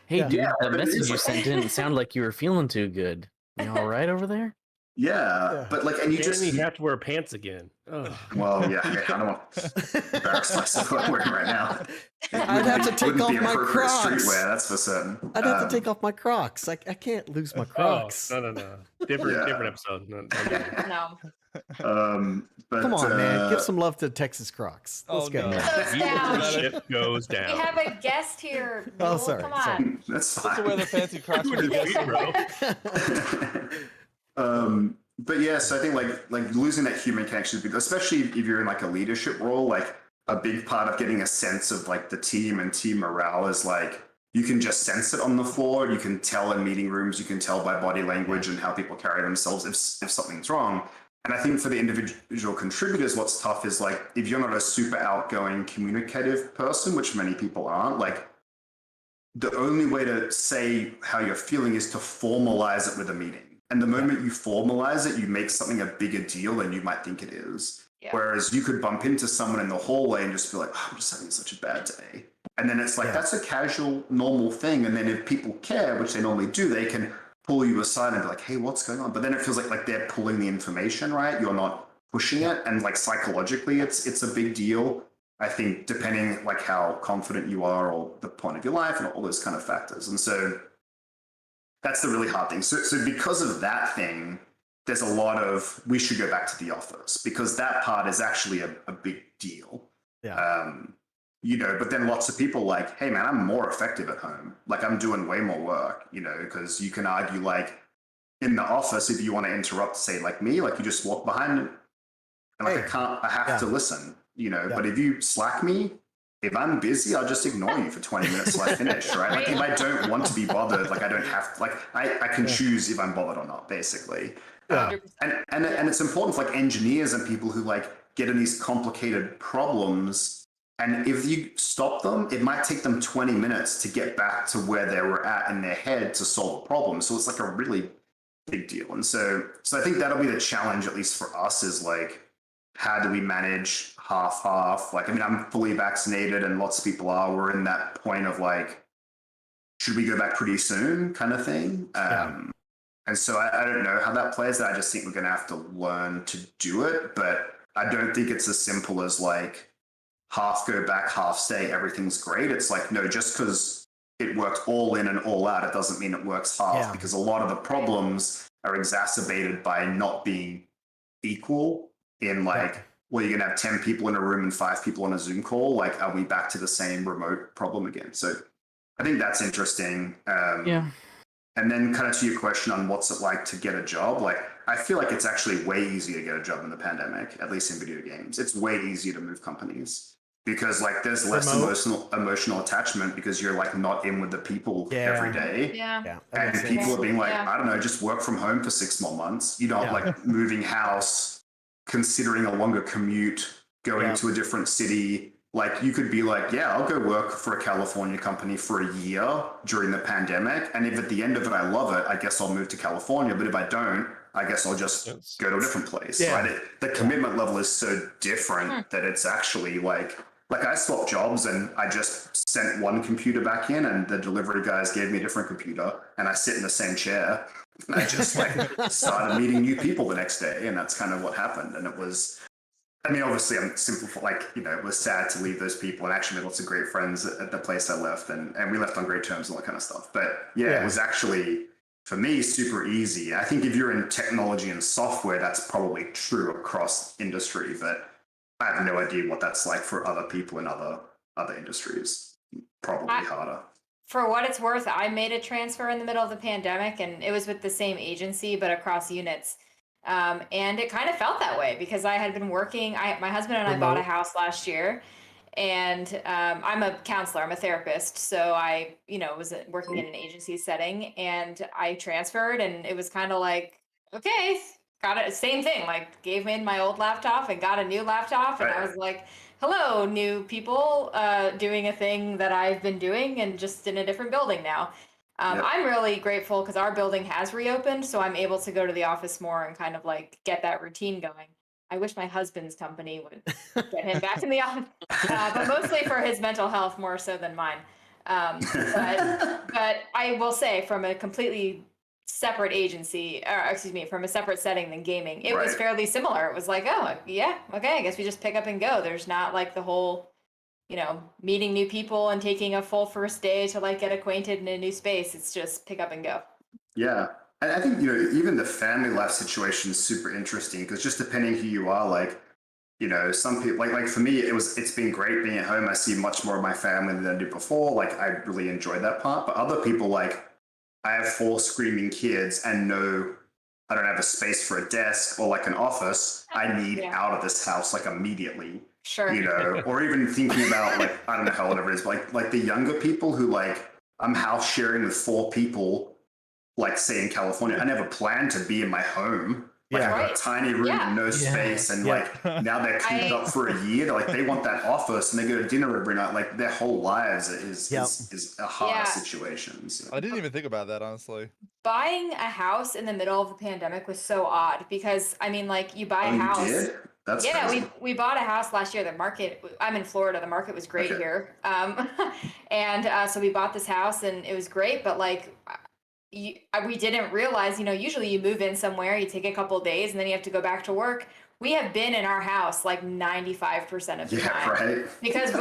Hey, dude, the message you sent didn't sound like you were feeling too good. You all right over there? Yeah, but like, and you just you have to wear pants again. Ugh. Well, yeah, I don't want to embarrass myself what I'm wearing right now. I'd have to take off my Crocs. Streetwear, that's for certain. I'd have to take off my Crocs. I can't lose my Crocs. Oh, no. Different episode. No. But, come on, man, give some love to Texas Crocs. Let's go. Ship goes down. We have a guest here. Oh, sorry. Come on. That's fine. To wear the fancy Crocs with bro. But yeah, so I think like losing that human connection, especially if you're in like a leadership role, like a big part of getting a sense of like the team and team morale is like you can just sense it on the floor. You can tell in meeting rooms. You can tell by body language and how people carry themselves if something's wrong. And I think for the individual contributors, what's tough is like if you're not a super outgoing communicative person, which many people aren't, like the only way to say how you're feeling is to formalize it with a meeting. And the moment you formalize it, you make something a bigger deal than you might think it is. Yeah. Whereas you could bump into someone in the hallway and just be like, oh, I'm just having such a bad day. And then it's like, that's a casual, normal thing. And then if people care, which they normally do, they can pull you aside and be like, hey, what's going on? But then it feels like they're pulling the information, right? You're not pushing it. And like psychologically, it's a big deal. I think depending like how confident you are or the point of your life and all those kind of factors. And so that's the really hard thing. So because of that thing, there's a lot of, we should go back to the office because that part is actually a big deal. Yeah. You know, but then lots of people like, hey man, I'm more effective at home. Like I'm doing way more work, you know, because you can argue like in the office, if you want to interrupt, say like me, like you just walk behind and like I have to listen, you know, but if you Slack me, if I'm busy, I'll just ignore you for 20 minutes till I finish, right? Like if I don't want to be bothered, like I don't have, like I can choose if I'm bothered or not, basically. And it's important for like engineers and people who like get in these complicated problems. And if you stop them, it might take them 20 minutes to get back to where they were at in their head to solve a problem. So it's like a really big deal. And so I think that'll be the challenge, at least for us, is like, how do we manage half? Like, I mean, I'm fully vaccinated and lots of people are. We're in that point of like, should we go back pretty soon kind of thing? And so I don't know how that plays. I just think we're going to have to learn to do it. But I don't think it's as simple as like half go back, half stay, everything's great. It's like, no, just because it worked all in and all out, it doesn't mean it works half, because a lot of the problems are exacerbated by not being equal in like, well, you're going to have 10 people in a room and 5 people on a Zoom call. Like, are we back to the same remote problem again? So I think that's interesting. And then kind of to your question on what's it like to get a job, like, I feel like it's actually way easier to get a job in the pandemic, at least in video games. It's way easier to move companies because like there's less emotional attachment because you're like not in with the people every day. And people are being like, I don't know, just work from home for 6 more months. You know, like moving house, considering a longer commute, going to a different city. Like you could be like, yeah, I'll go work for a California company for a year during the pandemic. And if at the end of it, I love it, I guess I'll move to California. But if I don't, I guess I'll just go to a different place. Right? The commitment level is so different that it's actually like I swapped jobs and I just sent one computer back in and the delivery guys gave me a different computer and I sit in the same chair and I just like started meeting new people the next day. And that's kind of what happened. And it was, I mean, obviously I'm simple, like, you know, it was sad to leave those people and actually made lots of great friends at the place I left and we left on great terms and all that kind of stuff. But it was actually, for me, super easy. I think if you're in technology and software, that's probably true across industry, but I have no idea what that's like for other people in other industries. Probably harder. For what it's worth, I made a transfer in the middle of the pandemic and it was with the same agency, but across units. And it kind of felt that way because I had been working, my husband and I bought a house last year and I'm a counselor, I'm a therapist. So I, you know, was working in an agency setting and I transferred and it was kind of like, okay, got it. Same thing, like gave me my old laptop and got a new laptop. And I was like, hello, new people doing a thing that I've been doing and just in a different building now. I'm really grateful because our building has reopened, so I'm able to go to the office more and kind of like get that routine going. I wish my husband's company would get him back in the office, but mostly for his mental health more so than mine. But I will say from a completely separate agency, or excuse me, from a separate setting than gaming, it was fairly similar. It was like, oh, yeah, okay, I guess we just pick up and go. There's not like the whole, you know, meeting new people and taking a full first day to like get acquainted in a new space. It's just pick up and go. Yeah. And I think, you know, even the family life situation is super interesting because just depending who you are, like, you know, some people like for me, it's been great being at home. I see much more of my family than I did before. Like I really enjoyed that part, but other people, like I have 4 screaming kids and I don't have a space for a desk or like an office. I need out of this house like immediately. Sure. You know, or even thinking about like, I don't know how old it is, but like the younger people who like, I'm house sharing with 4 people, like say in California, I never planned to be in my home. Like I've got a tiny room and no space. And like now they're cooped up for a year. They're like, they want that office and they go to dinner every night. Like their whole lives is a hard situation. So. I didn't even think about that, honestly. Buying a house in the middle of the pandemic was so odd because I mean, like you buy a house. You did? That's crazy. we bought a house last year. The market, I'm in Florida. The market was great here. And so we bought this house and it was great, but like we didn't realize, you know, usually you move in somewhere, you take a couple of days and then you have to go back to work. We have been in our house like 95% of the time. Right. Because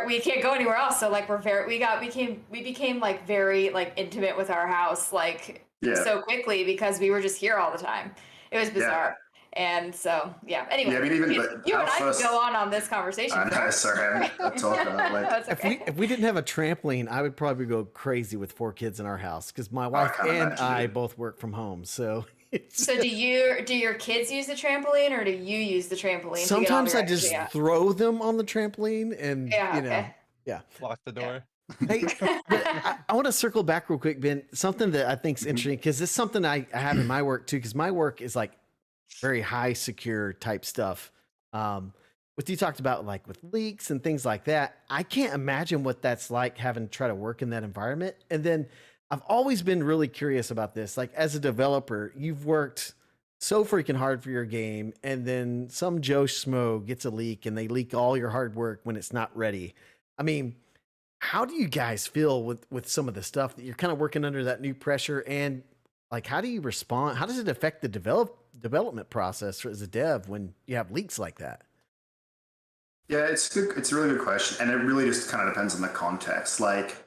we can't go anywhere else. So like we became like very like intimate with our house like so quickly because we were just here all the time. It was bizarre. And so, anyway, I mean, even you and I could go on this conversation. Sorry, I'm talking about like. Okay. If we didn't have a trampoline, I would probably go crazy with 4 kids in our house because my wife and I both work from home. So. So do your kids use the trampoline or do you use the trampoline? Sometimes I just throw them on the trampoline and Lock the door. Hey, I want to circle back real quick, Ben. Something that I think is interesting because it's something I have in my work too. Because my work is like very high secure type stuff. What you talked about, like with leaks and things like that, I can't imagine what that's like having to try to work in that environment. And then I've always been really curious about this. Like, as a developer, you've worked so freaking hard for your game, and then some Joe Schmo gets a leak and they leak all your hard work when it's not ready. I mean, how do you guys feel with some of the stuff that you're kind of working under that new pressure? And like, how do you respond? How does it affect the development process as a dev when you have leaks like that? Yeah, it's good. It's a really good question, and it really just kind of depends on the context. Like,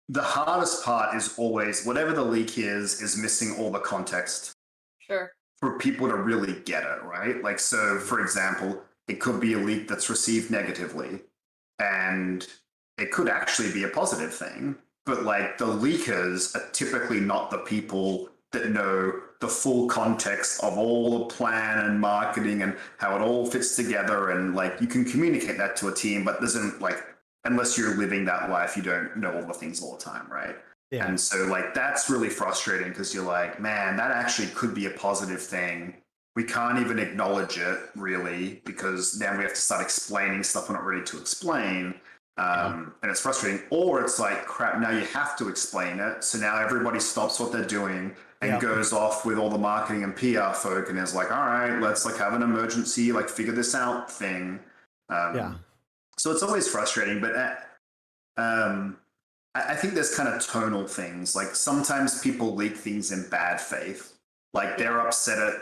the hardest part is always whatever the leak is missing all the context Sure. for people to really get it, right? Like, so for example, it could be a leak that's received negatively, and it could actually be a positive thing, but like the leakers are typically not the people that know the full context of all the plan and marketing and how it all fits together. And like, you can communicate that to a team, but doesn't like, unless you're living that life, you don't know all the things all the time, right? Yeah. And so like, that's really frustrating because you're like, man, that actually could be a positive thing. We can't even acknowledge it really, because now we have to start explaining stuff we're not ready to explain. And it's frustrating. Or it's like, crap, now you have to explain it. So now everybody stops what they're doing and goes off with all the marketing and PR folk and is like, all right, let's like have an emergency, like figure this out thing. So it's always frustrating, but I think there's kind of tonal things. Like, sometimes people leak things in bad faith. Like, they're upset at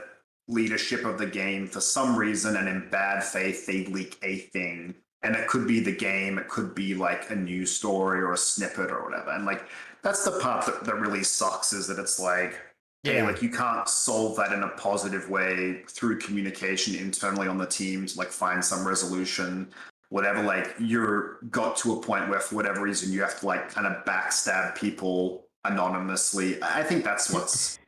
leadership of the game for some reason, and in bad faith, they leak a thing. And it could be the game, it could be like a news story or a snippet or whatever. And like, that's the part that really sucks, is that it's like, hey, like, you can't solve that in a positive way through communication internally on the team to like find some resolution, whatever. Like, you're got to a point where for whatever reason you have to like kind of backstab people anonymously. I think that's what's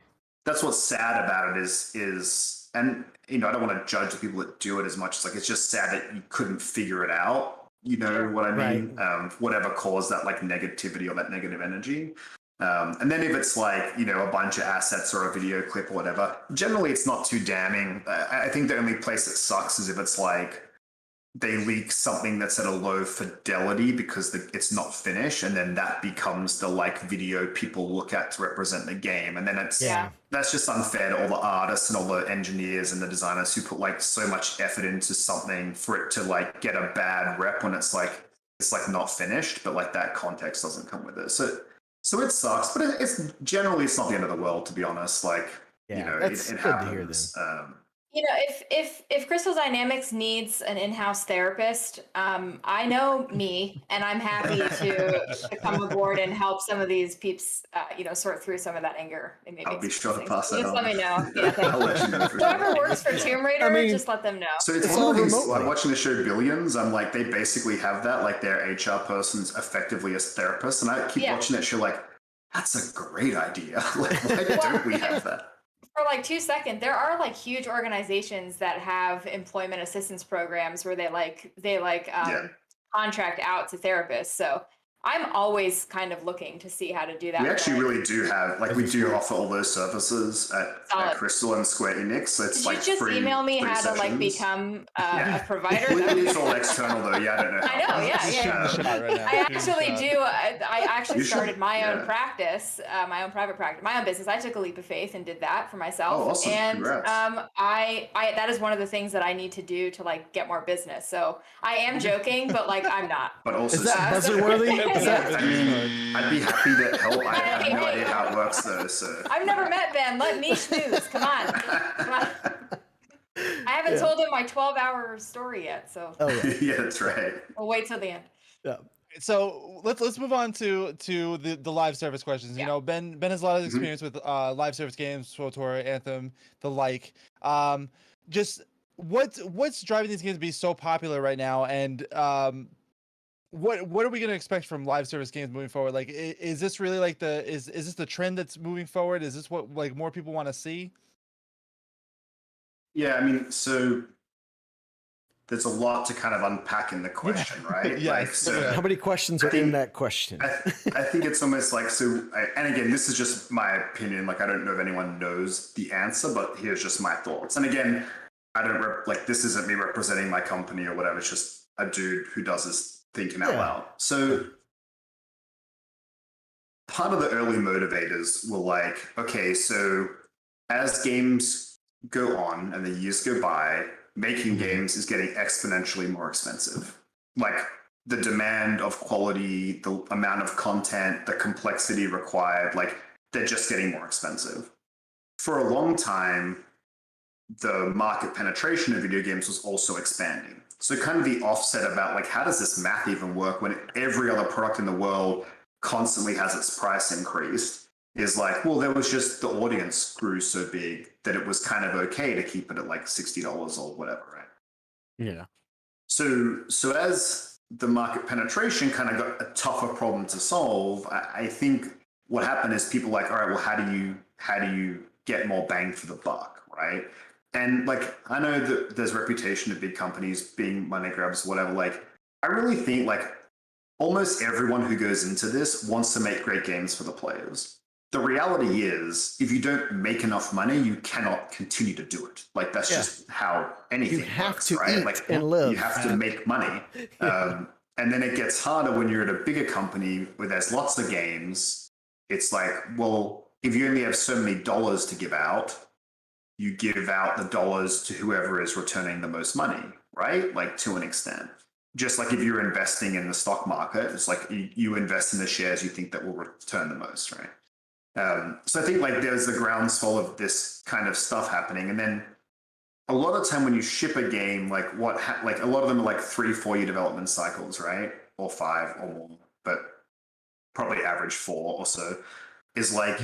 sad about it is, and you know, I don't want to judge the people that do it as much as like, it's just sad that you couldn't figure it out. You know what I mean? Right. Whatever caused that like negativity or that negative energy. And then if it's like, you know, a bunch of assets or a video clip or whatever, generally it's not too damning. I think the only place it sucks is if it's like they leak something that's at a low fidelity because it's not finished, and then that becomes the like video people look at to represent the game. And then that's just unfair to all the artists and all the engineers and the designers who put like so much effort into something for it to like get a bad rep when it's like not finished, but like that context doesn't come with it. So it sucks, but it's generally, it's not the end of the world, to be honest. Like, you know, it happens. You know, if Crystal Dynamics needs an in-house therapist, I know me, and I'm happy to come aboard and help some of these peeps, you know, sort through some of that anger. And maybe I'll be sure to pass that just on. let me know. Yeah, I'll let you know. Whoever works for Tomb Raider, just let them know. So it's one of the things, like watching the show Billions, I'm like, they basically have that, like their HR person's effectively a therapist, and I keep watching that show like, that's a great idea. Like, why don't we have that? For like 2 seconds, there are like huge organizations that have employment assistance programs where they contract out to therapists. So I'm always kind of looking to see how to do that. We actually really do have, like, we do offer all those services at Crystal and Square Enix. So it's like free. Did you just email me how to like become a provider? It's all external though. Yeah, I don't know. I know. I actually do. I actually started my own practice, my own private practice, my own business. I took a leap of faith and did that for myself. Oh, awesome. And Congrats. I that is one of the things that I need to do to like get more business. So I am joking, but like I'm not. But also, is that buzzer worthy? I'd be happy to help. I have no idea how it works though. So I've never met Ben. Let me snooze. Come on. I haven't told him my 12-hour story yet, so yeah, that's right. We'll wait till the end. Yeah. So let's move on to the live service questions. You know, Ben has a lot of experience with live service games, SWTOR, Anthem, the like. Just what's driving these games to be so popular right now, and what are we going to expect from live service games moving forward? Like, is this really like is this the trend that's moving forward? Is this what like more people want to see? Yeah, I mean, so there's a lot to kind of unpack in the question, right? Yeah. Like, so how many questions are in that question? I think it's almost like, and again, this is just my opinion. Like, I don't know if anyone knows the answer, but here's just my thoughts. And again, I don't this isn't me representing my company or whatever. It's just a dude who does this thinking out loud. So part of the early motivators were like, okay, so as games go on and the years go by, making games is getting exponentially more expensive. Like the demand of quality, the amount of content, the complexity required, like they're just getting more expensive. For a long time, the market penetration of video games was also expanding. So kind of the offset about like, how does this math even work when every other product in the world constantly has its price increased, is like, well, there was just the audience grew so big that it was kind of okay to keep it at like $60 or whatever, right? Yeah. So as the market penetration kind of got a tougher problem to solve, I think what happened is people like, all right, well, how do you get more bang for the buck, right? And like, I know that there's reputation of big companies being money grabs, whatever. Like, I really think like almost everyone who goes into this wants to make great games for the players. The reality is, if you don't make enough money, you cannot continue to do it. Like, that's just how anything works, right? Eat like, and live. you have to make money. And then it gets harder when you're at a bigger company where there's lots of games. It's like, well, if you only have so many dollars to give out, you give out the dollars to whoever is returning the most money, right? Like, to an extent. Just like if you're investing in the stock market, it's like you invest in the shares you think that will return the most, right? So I think like there's the groundswell of this kind of stuff happening. And then a lot of the time when you ship a game, like like a lot of them are like 3-4 year development cycles, right? Or 5 or more, but probably average 4 or so, is like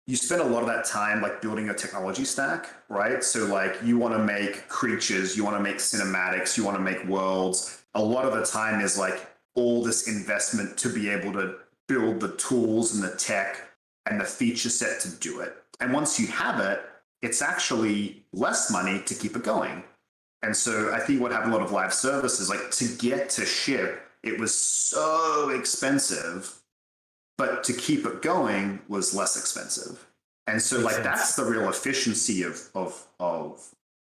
you spend a lot of that time like building a technology stack, right? So like you want to make creatures, you want to make cinematics, you want to make worlds. A lot of the time is like all this investment to be able to build the tools and the tech and the feature set to do it. And once you have it, it's actually less money to keep it going. And so I think what happened a lot of live services, like to get to ship, it was so expensive, but to keep it going was less expensive. And so like that's the real efficiency of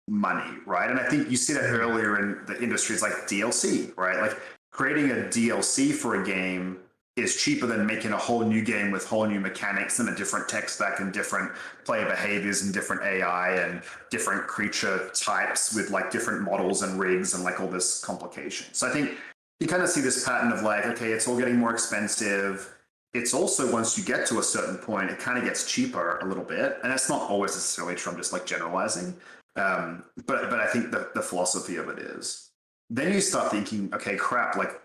money, right? And I think you see that earlier in the industry, it's like DLC, right? Like creating a DLC for a game is cheaper than making a whole new game with whole new mechanics and a different tech stack and different player behaviors and different AI and different creature types with like different models and rigs and like all this complication. So I think you kind of see this pattern of like, okay, it's all getting more expensive. It's also, once you get to a certain point, it kind of gets cheaper a little bit. And that's not always necessarily true. I'm just like generalizing. But I think the philosophy of it is. Then you start thinking, okay, crap, like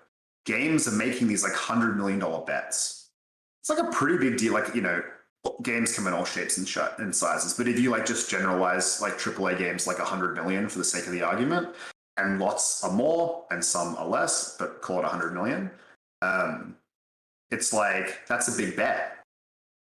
games are making these like $100 million bets. It's like a pretty big deal. Like, you know, games come in all shapes and sizes. But if you like just generalize like AAA games like 100 million for the sake of the argument, and lots are more and some are less, but call it 100 million. It's like, that's a big bet.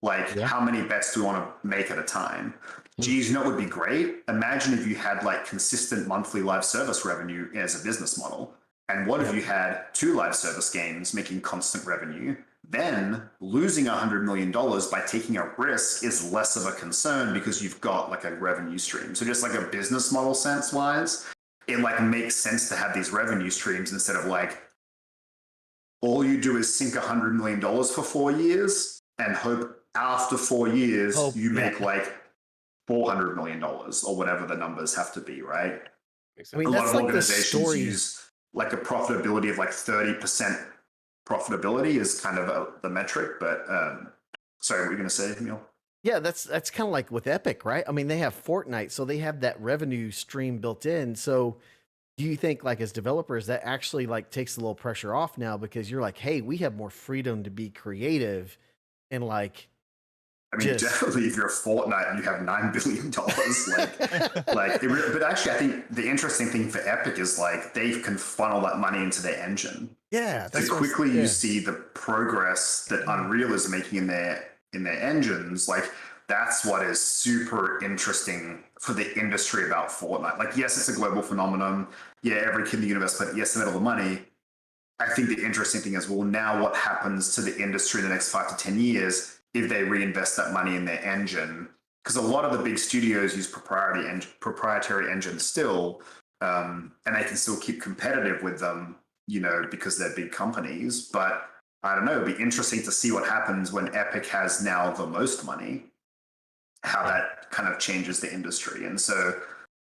Like, how many bets do we want to make at a time? Geez, you know what would be great? Imagine if you had like consistent monthly live service revenue as a business model. And what if you had 2 live service games making constant revenue? Then losing $100 million by taking a risk is less of a concern because you've got like a revenue stream. So just like a business model sense wise, it like makes sense to have these revenue streams instead of like, all you do is sink $100 million for 4 years and hope after 4 years you make like $400 million or whatever the numbers have to be, right? I mean, a lot that's of like the organizations story. use like a profitability of like 30% profitability is kind of the metric. But sorry, what were you going to say, Emil? Yeah, that's kind of like with Epic, right? I mean, they have Fortnite, so they have that revenue stream built in. So do you think like as developers that actually like takes a little pressure off now because you're like, hey, we have more freedom to be creative and like, I mean, definitely if you're Fortnite and you have $9 billion, but actually I think the interesting thing for Epic is like they can funnel that money into their engine. Yeah. So quickly you see the progress that Unreal is making in their engines. Like that's what is super interesting for the industry about Fortnite. Like, yes, it's a global phenomenon. Yeah, every kid in the universe played it. Yes, they made all the money. I think the interesting thing is, well, now what happens to the industry in the next 5 to 10 years if they reinvest that money in their engine? Because a lot of the big studios use proprietary engines still, and they can still keep competitive with them, you know, because they're big companies. But I don't know, it'd be interesting to see what happens when Epic has now the most money, how that kind of changes the industry. And so,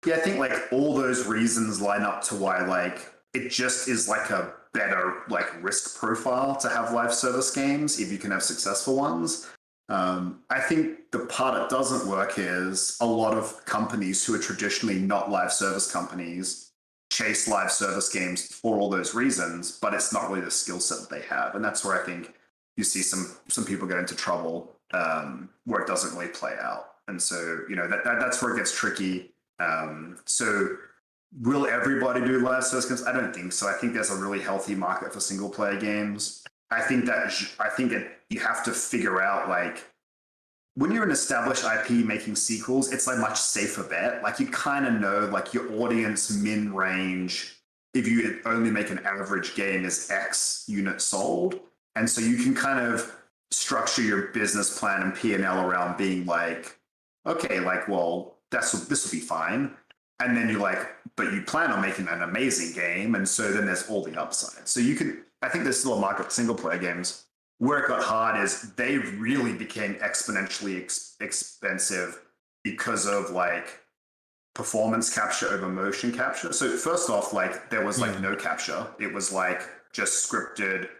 yeah, I think like all those reasons line up to why like it just is like a better like risk profile to have live service games if you can have successful ones. I think the part that doesn't work is a lot of companies who are traditionally not live service companies chase live service games for all those reasons, but it's not really the skill set that they have. And that's where I think you see some people get into trouble where it doesn't really play out. And so, you know, that's where it gets tricky. So will everybody do live service games? I don't think so. I think there's a really healthy market for single player games. I think you have to figure out like when you're an established IP making sequels, it's like much safer bet. Like you kind of know like your audience min range, if you only make an average game is X units sold. And so you can kind of structure your business plan and P&L around being like, okay, like, well, this will be fine. And then you're like, but you plan on making an amazing game. And so then there's all the upside. So I think there's still a market for single player games. Where it got hard is they really became exponentially expensive because of like performance capture over motion capture. So first off, like there was like no capture. It was like just scripted,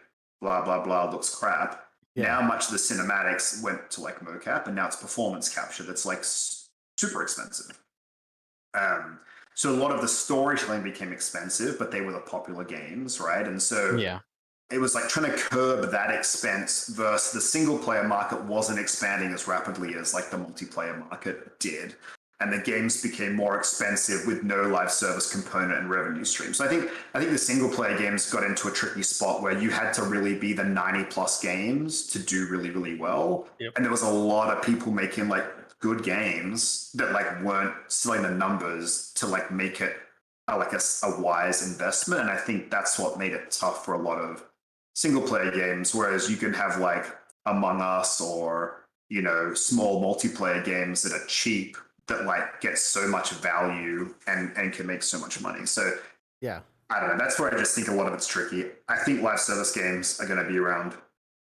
blah, blah, blah, looks crap. Yeah. Now much of the cinematics went to like mocap and now it's performance capture that's like super expensive. So a lot of the storytelling became expensive, but they were the popular games, right? And so it was like trying to curb that expense versus the single player market wasn't expanding as rapidly as like the multiplayer market did. And the games became more expensive with no live service component and revenue stream. So I think the single player games got into a tricky spot where you had to really be the 90 plus games to do really, really well. Yep. And there was a lot of people making like good games that like weren't selling the numbers to like make it like a wise investment. And I think that's what made it tough for a lot of single player games, whereas you can have like Among Us or, you know, small multiplayer games that are cheap that like get so much value and can make so much money. So yeah, I don't know. That's where I just think a lot of it's tricky. I think live service games are going to be around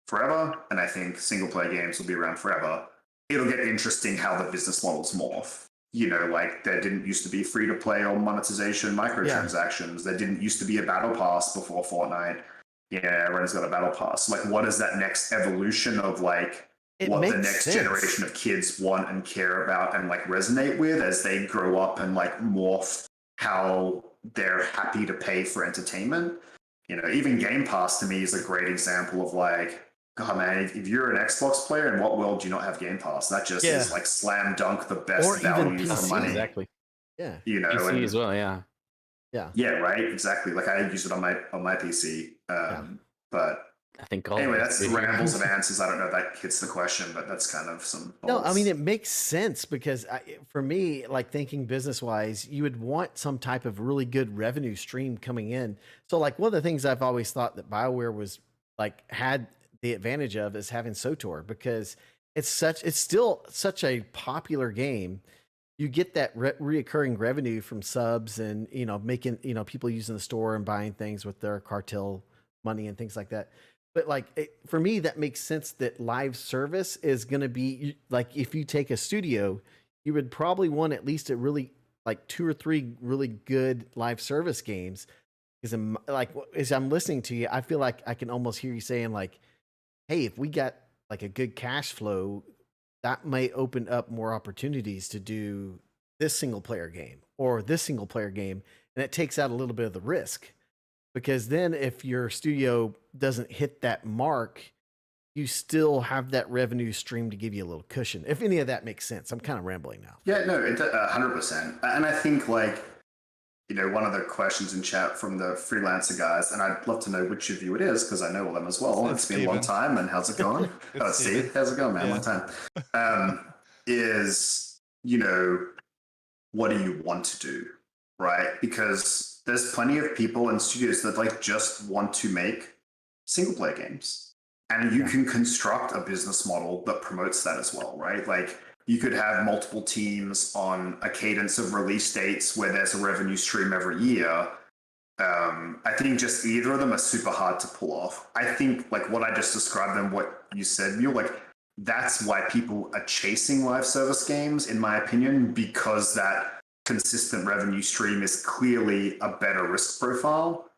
forever. And I think single player games will be around forever. It'll get interesting how the business models morph. You know, like there didn't used to be free to play or monetization microtransactions. There didn't used to be a battle pass before Fortnite. Yeah, everyone's got a battle pass. Like, what is that next evolution of like what the next generation of kids want and care about and like resonate with as they grow up and like morph how they're happy to pay for entertainment? You know, even Game Pass to me is a great example of like, God, man, if you're an Xbox player, in what world do you not have Game Pass? That just is like slam dunk the best value for money. Exactly. Yeah. You know, PC as well. Yeah. Yeah. Yeah. Right. Exactly. Like I use it on my PC. But I think anyway, that's the rambles of answers. I don't know if that hits the question, but that's kind of some. No, I mean, it makes sense because for me, like thinking business wise, you would want some type of really good revenue stream coming in. So like one of the things I've always thought that BioWare was like had the advantage of is having SOTOR because it's still such a popular game. You get that reoccurring revenue from subs and, you know, making, you know, people using the store and buying things with their cartel money and things like that. But like for me, that makes sense that live service is going to be like, if you take a studio, you would probably want at least a really like 2 or 3 really good live service games. Because I'm like, as I'm listening to you, I feel like I can almost hear you saying like, hey, if we got like a good cash flow, that may open up more opportunities to do this single player game or this single player game. And it takes out a little bit of the risk because then if your studio doesn't hit that mark, you still have that revenue stream to give you a little cushion. If any of that makes sense. I'm kind of rambling now. Yeah, no, 100%. And I think like, you know, one of the questions in chat from the freelancer guys, and I'd love to know which of you it is because I know all them as well. It's been a long time, and how's it going? It's Steve. How's it going, man? Long time. Is, you know, what do you want to do, right? Because there's plenty of people and studios that like just want to make single player games, and you can construct a business model that promotes that as well, right? Like, you could have multiple teams on a cadence of release dates where there's a revenue stream every year. I think just either of them are super hard to pull off. I think like what I just described and what you said, Mule, like that's why people are chasing live service games, in my opinion, because that consistent revenue stream is clearly a better risk profile.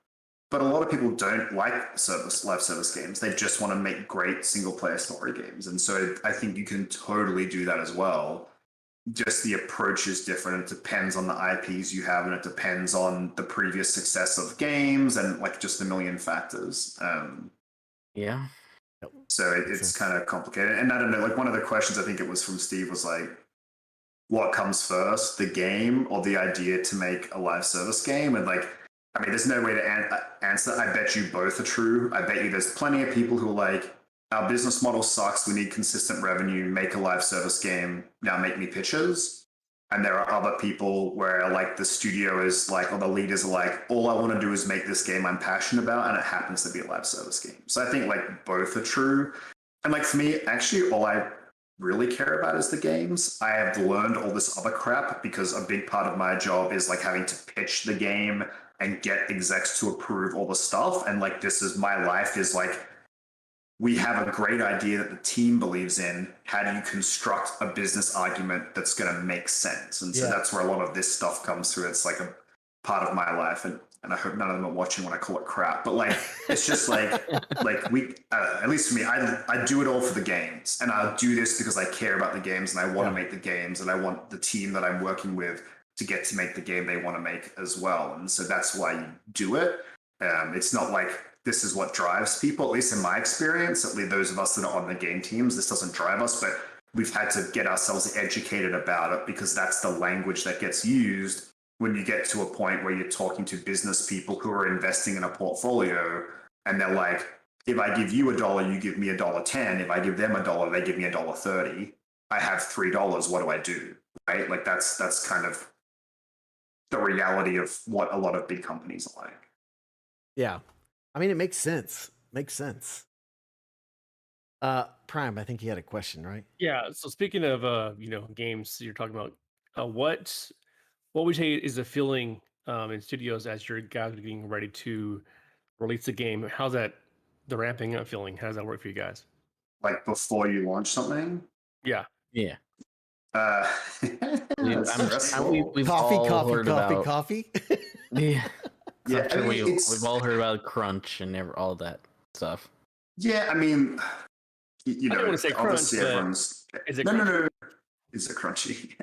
But a lot of people don't like live service games. They just want to make great single player story games. And so I think you can totally do that as well. Just the approach is different. It depends on the IPs you have, and it depends on the previous success of games and like just a million factors. Yeah. So it's kind of complicated. And I don't know, like one of the questions I think it was from Steve was like, what comes first, the game or the idea to make a live service game? And like, I mean, there's no way to answer. I bet you both are true. I bet you there's plenty of people who are like, our business model sucks. We need consistent revenue. Make a live service game. Now make me pitches. And there are other people where like the studio is like, or the leaders are like, all I want to do is make this game I'm passionate about, and it happens to be a live service game. So I think like both are true. And like for me, actually, all I really care about is the games. I have learned all this other crap because a big part of my job is like having to pitch the game and get execs to approve all the stuff. And like, this is my life is like, we have a great idea that the team believes in. How do you construct a business argument that's going to make sense? And so that's where a lot of this stuff comes through. It's like a part of my life. And I hope none of them are watching when I call it crap, but like, it's just like we, at least for me, I do it all for the games, and I'll do this because I care about the games and I want to make the games, and I want the team that I'm working with to get to make the game they want to make as well. And so that's why you do it. It's not like this is what drives people, at least in my experience, at least those of us that are on the game teams, this doesn't drive us, but we've had to get ourselves educated about it because that's the language that gets used when you get to a point where you're talking to business people who are investing in a portfolio, and they're like, if I give you $1, you give me $1.10. If I give them $1, they give me $1.30. I have $3. What do I do? Right? Like that's kind of the reality of what a lot of big companies are like. Yeah. I mean, it makes sense. Prime, I think you had a question, right? Yeah. So speaking of games, you're talking about what would you say is the feeling in studios as your guys are getting ready to release a game? How's that the ramping up feeling? How does that work for you guys? Like before you launch something? Yeah. Yeah. We've all heard about coffee. Yeah. Yeah, I'm sure I mean, we've all heard about crunch and all that stuff. Yeah, I mean, you know, I don't want to say crunch, obviously everyone's is it no. Is it crunchy?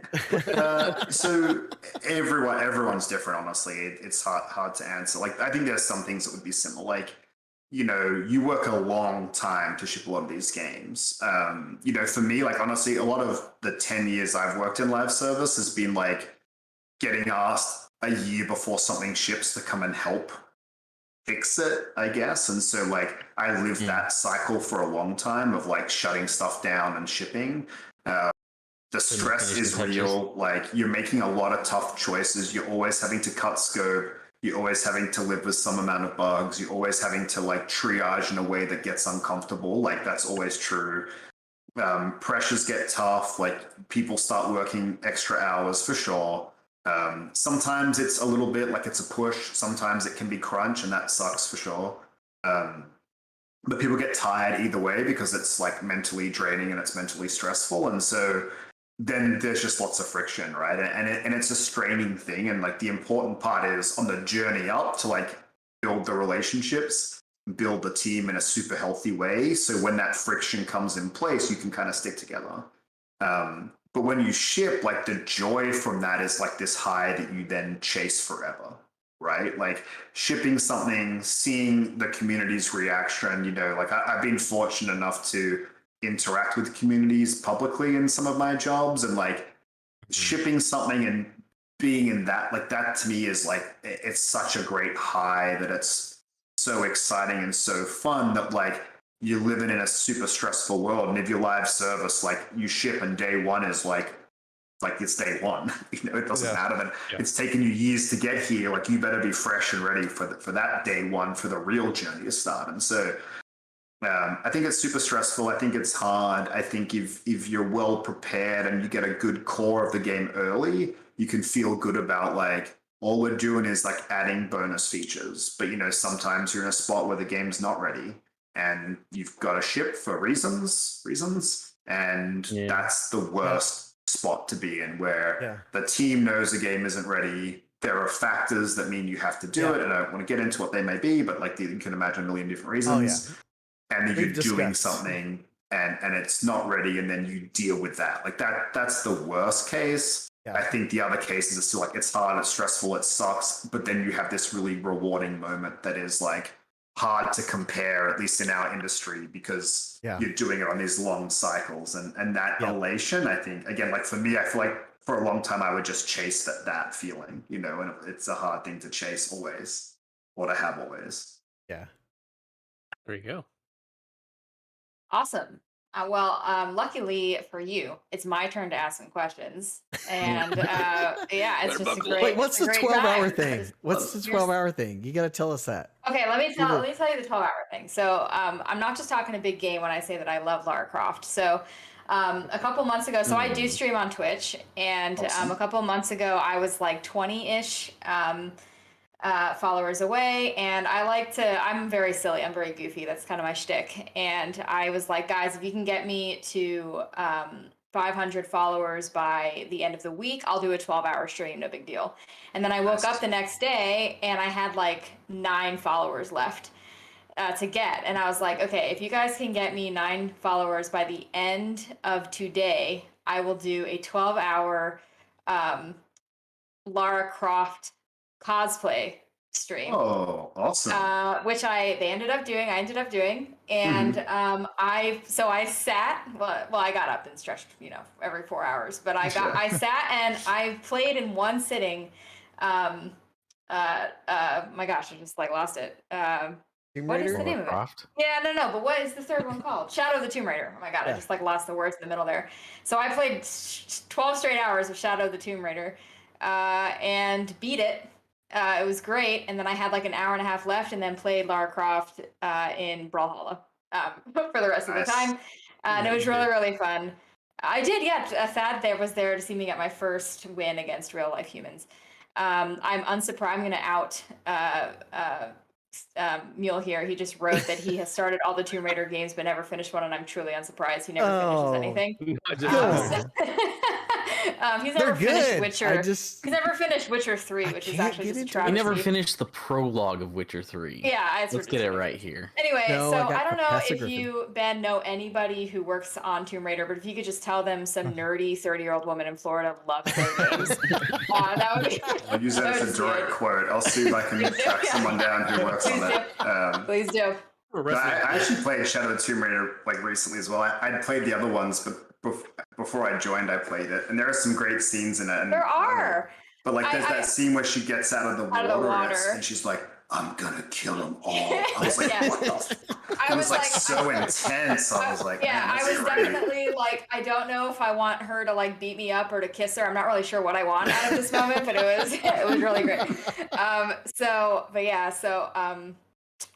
So everyone's different. Honestly, it's hard to answer. Like, I think there's some things that would be similar. Like, you know, you work a long time to ship a lot of these games. You know, for me, like honestly, a lot of the 10 years I've worked in live service has been like getting asked a year before something ships to come and help fix it, I guess. And so like I lived that cycle for a long time of like shutting stuff down and shipping. The stress is real. Like you're making a lot of tough choices. You're always having to cut scope. You're always having to live with some amount of bugs. You're always having to like triage in a way that gets uncomfortable. Like that's always true. Pressures get tough. Like people start working extra hours for sure. Sometimes it's a little bit like it's a push. Sometimes it can be crunch, and that sucks for sure. But people get tired either way because it's like mentally draining and it's mentally stressful. And so then there's just lots of friction, right? And it's a straining thing. And like the important part is on the journey up to like build the relationships, build the team in a super healthy way. So when that friction comes in place, you can kind of stick together. But when you ship, like the joy from that is like this high that you then chase forever, right? Like shipping something, seeing the community's reaction, you know, like I've been fortunate enough to interact with communities publicly in some of my jobs, and like shipping something and being in that, like that to me is like, it's such a great high that it's so exciting and so fun that like, you're living in a super stressful world, and if your live service, like you ship and day one is like it's day one, you know, it doesn't matter that it's taken you years to get here. Like you better be fresh and ready for that day one, for the real journey to start. And so I think it's super stressful. I think it's hard. I think if you're well prepared and you get a good core of the game early, you can feel good about like all we're doing is like adding bonus features. But you know, sometimes you're in a spot where the game's not ready and you've got to ship for reasons, and that's the worst spot to be in, where the team knows the game isn't ready. There are factors that mean you have to do it, and I don't want to get into what they may be, but like you can imagine a million different reasons. And then you're doing something and it's not ready, and then you deal with that. Like that's the worst case. I think the other cases are still like, it's hard, it's stressful, it sucks, but then you have this really rewarding moment that is like hard to compare, at least in our industry, because you're doing it on these long cycles, and that elation, I think, again, like for me, I feel like for a long time I would just chase that feeling, you know, and it's a hard thing to chase always, or to have always. Yeah. There you go. Awesome. Luckily for you, it's my turn to ask some questions, and it's just a great. Wait, what's the 12-hour time. thing? What's the 12-hour thing? You got to tell us that. Okay, let me tell you the 12-hour thing. So, I'm not just talking a big game when I say that I love Lara Croft. So, a couple months ago, I do stream on Twitch, and a couple months ago, I was like 20-ish. Followers away, and I'm very silly, I'm very goofy, that's kind of my shtick, and I was like, guys, if you can get me to 500 followers by the end of the week, I'll do a 12-hour stream, no big deal. And then I woke up the next day and I had like 9 followers left to get, and I was like, okay, if you guys can get me 9 followers by the end of today, I will do a 12-hour Lara Croft cosplay stream. Oh, awesome. Which I ended up doing, and I sat. Well, I got up and stretched, you know, every 4 hours. But I sat and I played in one sitting. My gosh, I just like lost it. What is the name of it? Yeah, no. But what is the third one called? Shadow of the Tomb Raider. Oh my god, I just like lost the words in the middle there. So I played 12 straight hours of Shadow of the Tomb Raider, and beat it. It was great, and then I had like an hour and a half left, and then played Lara Croft in Brawlhalla for the rest of the time, and it was really, really fun. I did, Thad was there to see me get my first win against real life humans. I'm unsurprised. I'm gonna out Mule here. He just wrote that he has started all the Tomb Raider games but never finished one, and I'm truly unsurprised. He never finishes anything. He's never finished Witcher. He's never finished Witcher 3, which is actually just a travesty. He never finished the prologue of Witcher 3. Yeah, let's get it right here. Anyway, so I don't know if you, Ben, know anybody who works on Tomb Raider, but if you could just tell them some nerdy 30-year-old woman in Florida loves their games, that would be. I'll use that as a direct quote. I'll see if I can track someone down who works on that. Please do. I actually played Shadow of the Tomb Raider like recently as well. I'd played the other ones, but before I joined, I played it, and there are some great scenes in it. And, there are. But like, there's that scene where she gets out of the water. And she's like, "I'm gonna kill them all." I was like, "What the?" It was like so intense. I was like, I was definitely like, I don't know if I want her to like beat me up or to kiss her. I'm not really sure what I want out of this moment, but it was really great.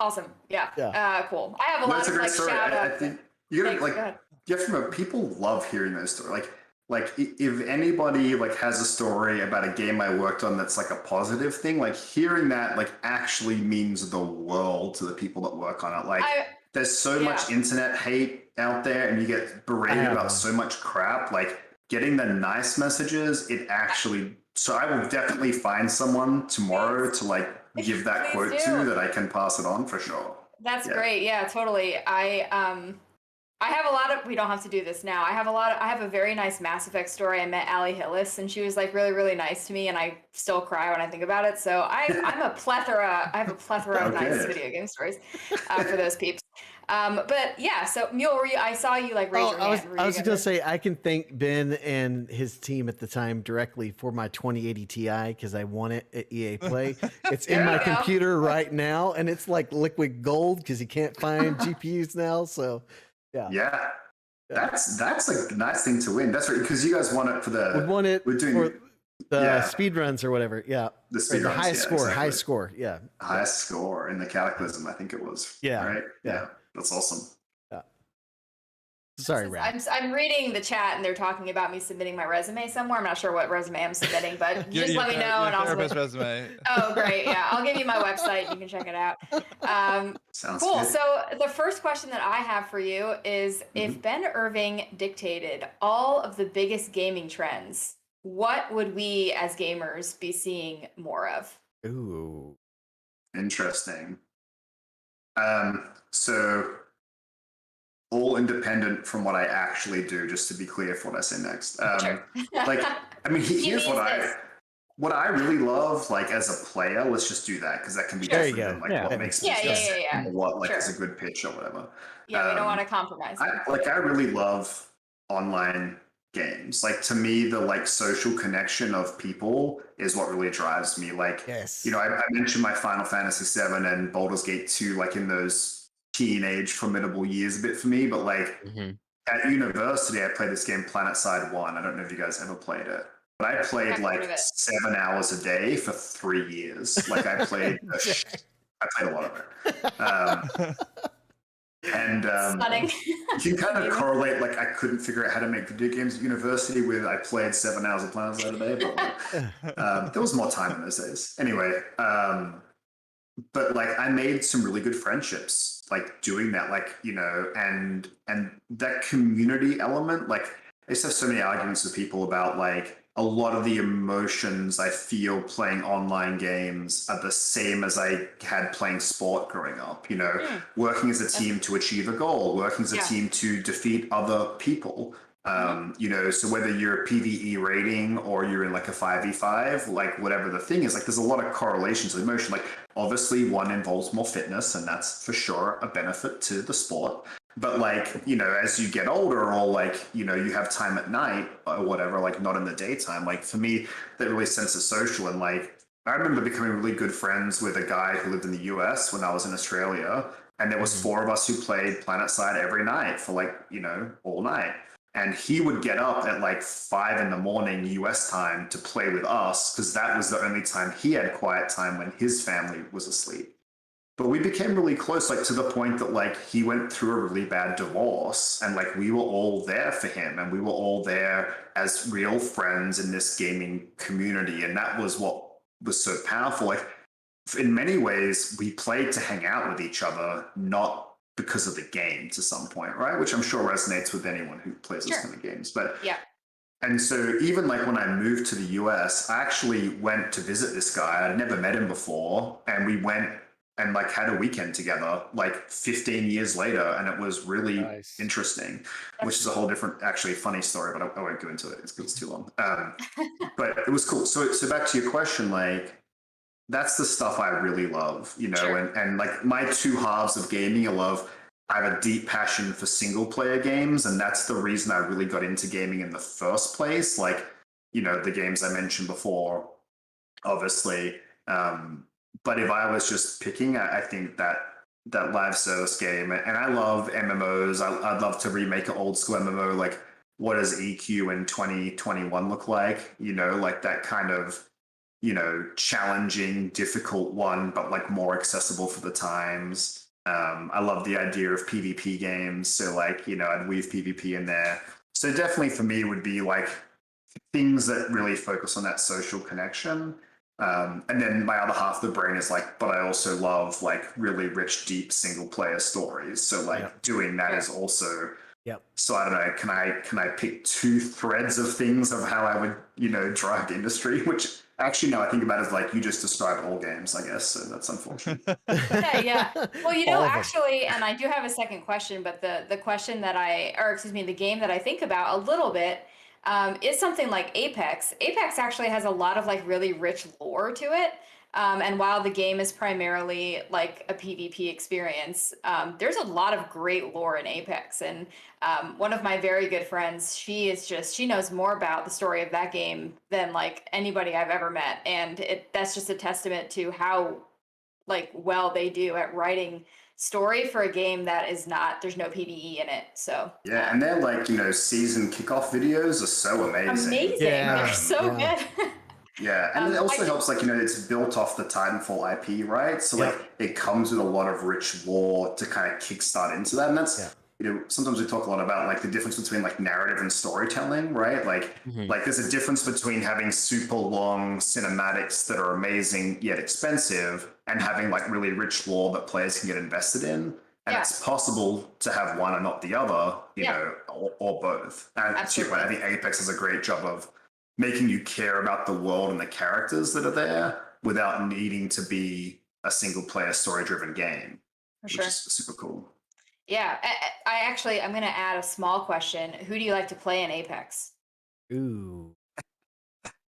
Awesome. Yeah. Cool. I have a lot of like shout outs. I think you gotta like. You have to remember, people love hearing those stories. Like if anybody like has a story about a game I worked on that's like a positive thing, like hearing that like actually means the world to the people that work on it. Like there's so much internet hate out there, and you get berated about so much crap. Like getting the nice messages, it actually. So I will definitely find someone tomorrow to like give that quote to that I can pass it on for sure. That's great. Yeah, totally. I have a lot of, we don't have to do this now. I have a very nice Mass Effect story. I met Allie Hillis, and she was like really, really nice to me, and I still cry when I think about it. So I have a plethora of nice video game stories for those peeps. But yeah, so Mule, I saw you like raise your hand. I was going to say, I can thank Ben and his team at the time directly for my 2080 Ti, because I won it at EA Play. It's in my computer right now, and it's like liquid gold because you can't find GPUs now. So yeah. That's a nice thing to win. That's right, because you guys won it for the. We won it for the speed runs or whatever. Yeah, the highest score. Exactly. High score. Yeah, highest score in the Cataclysm, I think it was. Yeah, right. Yeah, that's awesome. Yeah. Sorry, Rad. I'm reading the chat and they're talking about me submitting my resume somewhere. I'm not sure what resume I'm submitting, but just let me know and I'll therapist submit. resume. Oh, great. Yeah, I'll give you my website. You can check it out. Sounds Cool. good. So the first question that I have for you is, if Ben Irving dictated all of the biggest gaming trends, what would we as gamers be seeing more of? Ooh. Interesting. So all independent from what I actually do, just to be clear for what I say next. Sure. Like, I mean, here's means what this. I really love, like as a player. Let's just do that because that can be There you different go. than like Yeah. what makes Yeah, it yeah, just yeah. what like Sure. is a good pitch or whatever. Yeah, we don't Um, want to compromise. I really love online games. Like to me, the like social connection of people is what really drives me. Like, Yes. you know, I mentioned my Final Fantasy VII and Baldur's Gate 2, like in those teenage formidable years a bit for me. But like at university, I played this game PlanetSide 1. I don't know if you guys ever played it. But I played I've heard like of it. 7 hours a day for 3 years. Like I played a lot of it. And Stunning. you can kind of correlate, like I couldn't figure out how to make video games at university with I played 7 hours of PlanetSide a day, but there was more time in those days. Anyway, but like I made some really good friendships, like doing that, like, you know, and that community element, like I used to have so many arguments with people about like a lot of the emotions I feel playing online games are the same as I had playing sport growing up, you know, working as a team to achieve a goal, working as a team to defeat other people. You know, so whether you're a PvE rating or you're in like a 5v5, like whatever the thing is, like there's a lot of correlations with emotion. Like obviously one involves more fitness and that's for sure a benefit to the sport. But like, you know, as you get older or like, you know, you have time at night or whatever, like not in the daytime, like for me, that really senses social. And like, I remember becoming really good friends with a guy who lived in the US when I was in Australia. And there was 4 of us who played PlanetSide every night for like, you know, all night. And he would get up at like 5 a.m. US time to play with us because that was the only time he had quiet time when his family was asleep. But we became really close, like to the point that like he went through a really bad divorce and like we were all there for him and we were all there as real friends in this gaming community. And that was what was so powerful. Like in many ways, we played to hang out with each other, not because of the game to some point, right? Which I'm sure resonates with anyone who plays those kind of games. But yeah. And so even like when I moved to the US, I actually went to visit this guy. I'd never met him before. And we went and like had a weekend together like 15 years later. And it was really interesting, which is a whole different, actually funny story, but I won't go into it because it's too long. But it was cool. So back to your question, like that's the stuff I really love, you know, and like my 2 halves of gaming, I have a deep passion for single player games. And that's the reason I really got into gaming in the first place. Like, you know, the games I mentioned before, obviously. But if I was just picking, I think that live service game, and I love MMOs. I'd love to remake an old school MMO. Like, what does EQ in 2021 look like? You know, like that kind of, you know, challenging, difficult one, but like more accessible for the times. I love the idea of PvP games. So like, you know, I'd weave PvP in there. So definitely for me would be like things that really focus on that social connection. And then my other half of the brain is like, but I also love like really rich, deep single player stories. So like doing that is also, so I don't know, can I pick 2 threads of things of how I would, you know, drive the industry, which actually now I think about it as like you just described all games, I guess. So that's unfortunate. Yeah. Well, you know, actually, and I do have a second question, but the question that the game that I think about a little bit is something like Apex. Apex actually has a lot of like really rich lore to it. And while the game is primarily like a PvP experience, there's a lot of great lore in Apex. And one of my very good friends, she knows more about the story of that game than like anybody I've ever met. And that's just a testament to how like well they do at writing story for a game that is not, there's no PvE in it. So yeah, and they're like, you know, season kickoff videos are so amazing. They're so good. Yeah, and it also helps, like, you know, it's built off the Titanfall IP, right? So like it comes with a lot of rich lore to kind of kickstart into that, and that's sometimes we talk a lot about like the difference between like narrative and storytelling, right? Like there's a difference between having super long cinematics that are amazing yet expensive and having like really rich lore that players can get invested in. And it's possible to have one and not the other, you know, or both. And to your point, I think Apex does a great job of making you care about the world and the characters that are there without needing to be a single player story driven game, which is super cool. Yeah, I'm going to add a small question. Who do you like to play in Apex? Ooh.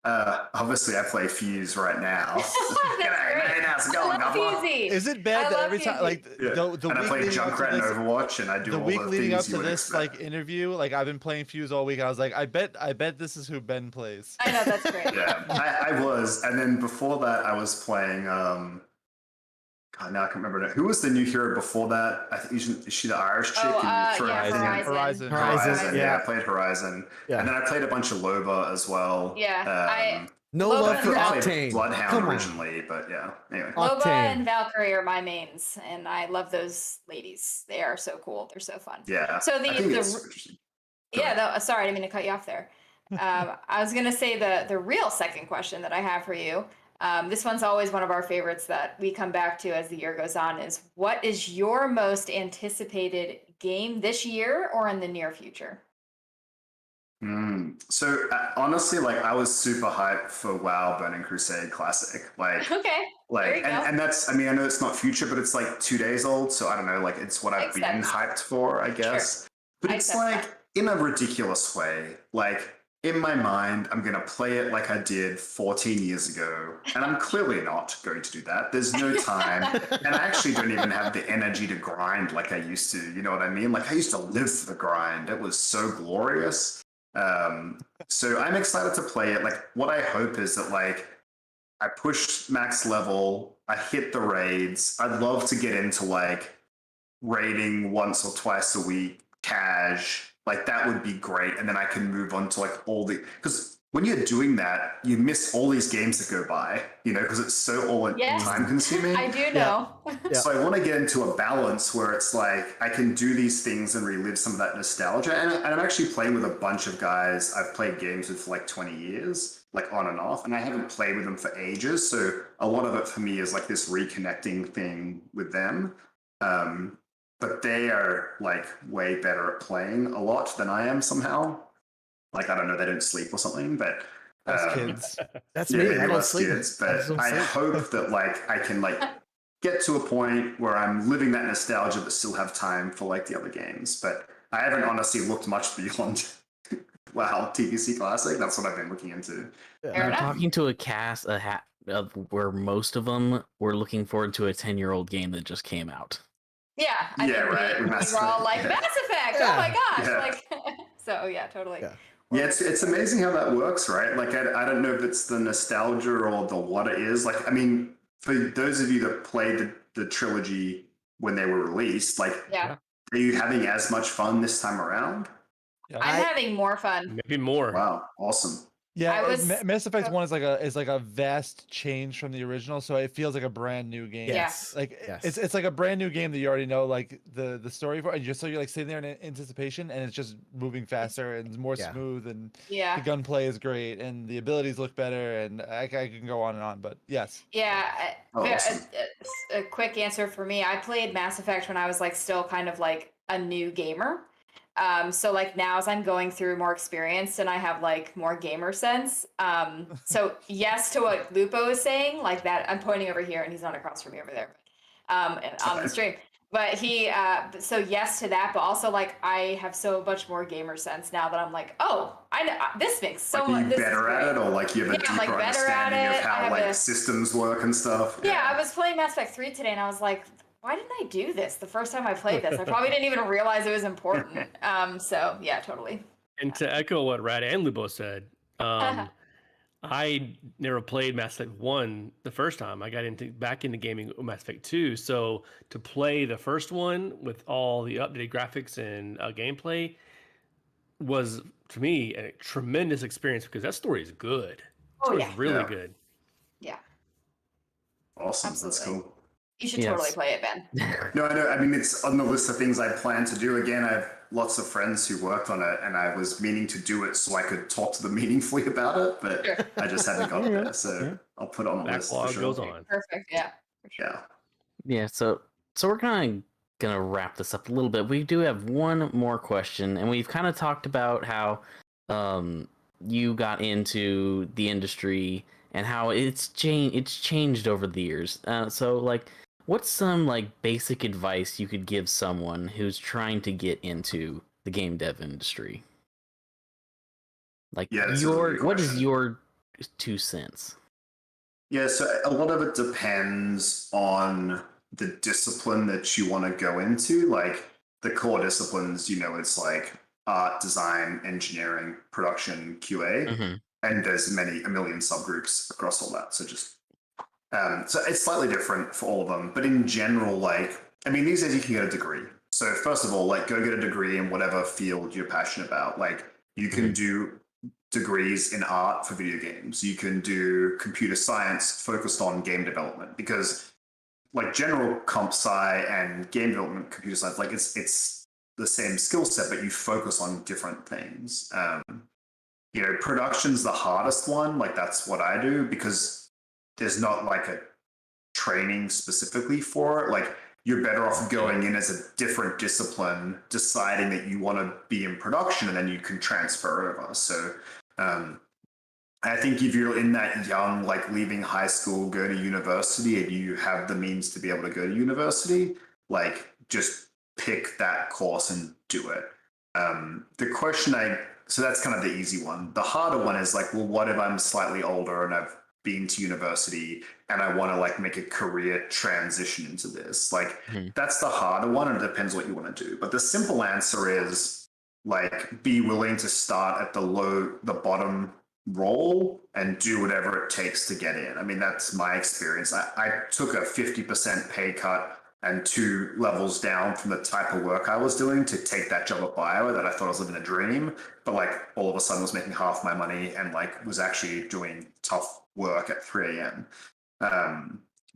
Obviously, I play Fuse right now. G'day, how's it going? Is it bad that every time, like, the and I week play leading up to Junkrat and this, Overwatch, and I do the all week the leading up things you to would this expect. like interview, like I've been playing Fuse all week. I was like, I bet this is who Ben plays. I know, that's great. Yeah, I was, and then before that, I was playing. God, now I can't remember who was the new hero before that. I think is she the Irish chick? Horizon. Yeah, I played Horizon, and then I played a bunch of Loba as well. Yeah, no Loba love for and Octane. Bloodhound originally, but yeah. Anyway, Loba Octane. and Valkyrie are my mains, and I love those ladies. They are so cool. They're so fun. Yeah. So I think it's interesting. sorry, I didn't mean to cut you off there. I was gonna say the real second question that I have for you. This one's always one of our favorites that we come back to as the year goes on. Is what is your most anticipated game this year or in the near future? So honestly, like I was super hyped for WoW Burning Crusade Classic. Like, Okay. like, and that's, I mean, I know it's not future, but it's like 2 days old. So I don't know, like it's what I've been hyped for, I guess. Sure. But it's like in a ridiculous way. Like in my mind, I'm going to play it like I did 14 years ago. And I'm clearly not going to do that. There's no time. And I actually don't even have the energy to grind like I used to. You know what I mean? Like I used to live for the grind. It was so glorious. So I'm excited to play it. Like what I hope is that like I push max level, I hit the raids. I'd love to get into like raiding once or twice a week, cash. Like that would be great. And then I can move on to like all the, because when you're doing that, you miss all these games that go by, you know, because it's so all time consuming. I do know. Yeah. So I want to get into a balance where it's like I can do these things and relive some of that nostalgia. And I'm actually playing with a bunch of guys I've played games with for like 20 years, like on and off, and I haven't played with them for ages. So a lot of it for me is like this reconnecting thing with them. But they are like way better at playing a lot than I am somehow. Like, I don't know, they don't sleep or something, but That's kids. That's me. I don't sleep. Kids, but I hope that like I can like get to a point where I'm living that nostalgia but still have time for like the other games. But I haven't honestly looked much beyond WoW TPC Classic. That's what I've been looking into. I'm talking to a cast of where most of them were looking forward to a 10-year-old game that just came out. Yeah, I mean, right. we were all like, Mass Effect, oh my gosh. Like, so yeah, totally. Yeah, it's amazing how that works, right? Like, I don't know if it's the nostalgia or the what it is. Like, I mean, for those of you that played the trilogy when they were released, like, are you having as much fun this time around? Yeah. I'm having more fun. Maybe more. Wow, awesome. Yeah, Mass Effect 1 is like a vast change from the original, so it feels like a brand new game. Yes. Like it's like a brand new game that you already know like the story for, and you're like sitting there in anticipation, and it's just moving faster and more smooth, and the gunplay is great, and the abilities look better, and I can go on and on, but yes. Yeah, awesome. a quick answer for me. I played Mass Effect when I was like still kind of like a new gamer. So like now as I'm going through more experience and I have like more gamer sense. So yes to what Lupo is saying, like that I'm pointing over here and he's not across from me over there, but, on the stream. But he, so yes to that, but also like I have so much more gamer sense now that I'm like, oh, I know this makes so much. Are you better at it, or like you have a deeper like understanding of how like systems work and stuff? Yeah, I was playing Mass Effect 3 today, and I was like, why didn't I do this the first time I played this? I probably didn't even realize it was important. So yeah, totally. And to echo what Rad and Lubo said, I never played Mass Effect 1 the first time. I got back into gaming with Mass Effect 2. So to play the first one with all the updated graphics and gameplay was, to me, a tremendous experience because that story is good. It's really good. Yeah. Awesome. Absolutely. That's cool. You should totally Yes. play it, Ben. No, I know. I mean, it's on the list of things I plan to do. Again, I have lots of friends who worked on it, and I was meaning to do it so I could talk to them meaningfully about it, but Sure. I just haven't got Yeah, there. So yeah. I'll put it on the list for Backlog sure. goes on. Perfect. Yeah. For sure. Yeah. Yeah, so we're kind of gonna wrap this up a little bit. We do have one more question, and we've kind of talked about how you got into the industry and how it's changed over the years. So like, what's some like basic advice you could give someone who's trying to get into the game dev industry? Like Yeah, that's a really good what is question. your 2 cents? Yeah, so a lot of it depends on the discipline that you want to go into. Like the core disciplines, it's like art, design, engineering, production, QA, Mm-hmm. and there's a million subgroups across all that. So so it's slightly different for all of them, but in general, like, I mean, these days you can get a degree. So first of all, like, go get a degree in whatever field you're passionate about. Like, you can do degrees in art for video games. You can do computer science focused on game development, because like general comp sci and game development, computer science, like it's the same skill set, but you focus on different things. Production's the hardest one. Like that's what I do, because there's not like a training specifically for it. Like you're better off going in as a different discipline, deciding that you want to be in production, and then you can transfer over. So I think if you're in that young, like leaving high school, go to university, and you have the means to be able to go to university, like just pick that course and do it. So that's kind of the easy one. The harder one is like, well, what if I'm slightly older and I've been to university and I want to like make a career transition into this? Like that's the harder one, and it depends what you want to do. But the simple answer is like, be willing to start at the bottom role and do whatever it takes to get in. I mean, that's my experience. I took a 50% pay cut and 2 levels down from the type of work I was doing to take that job at Bio that I thought I was living a dream, but like all of a sudden was making half my money and like was actually doing tough work at 3 a.m.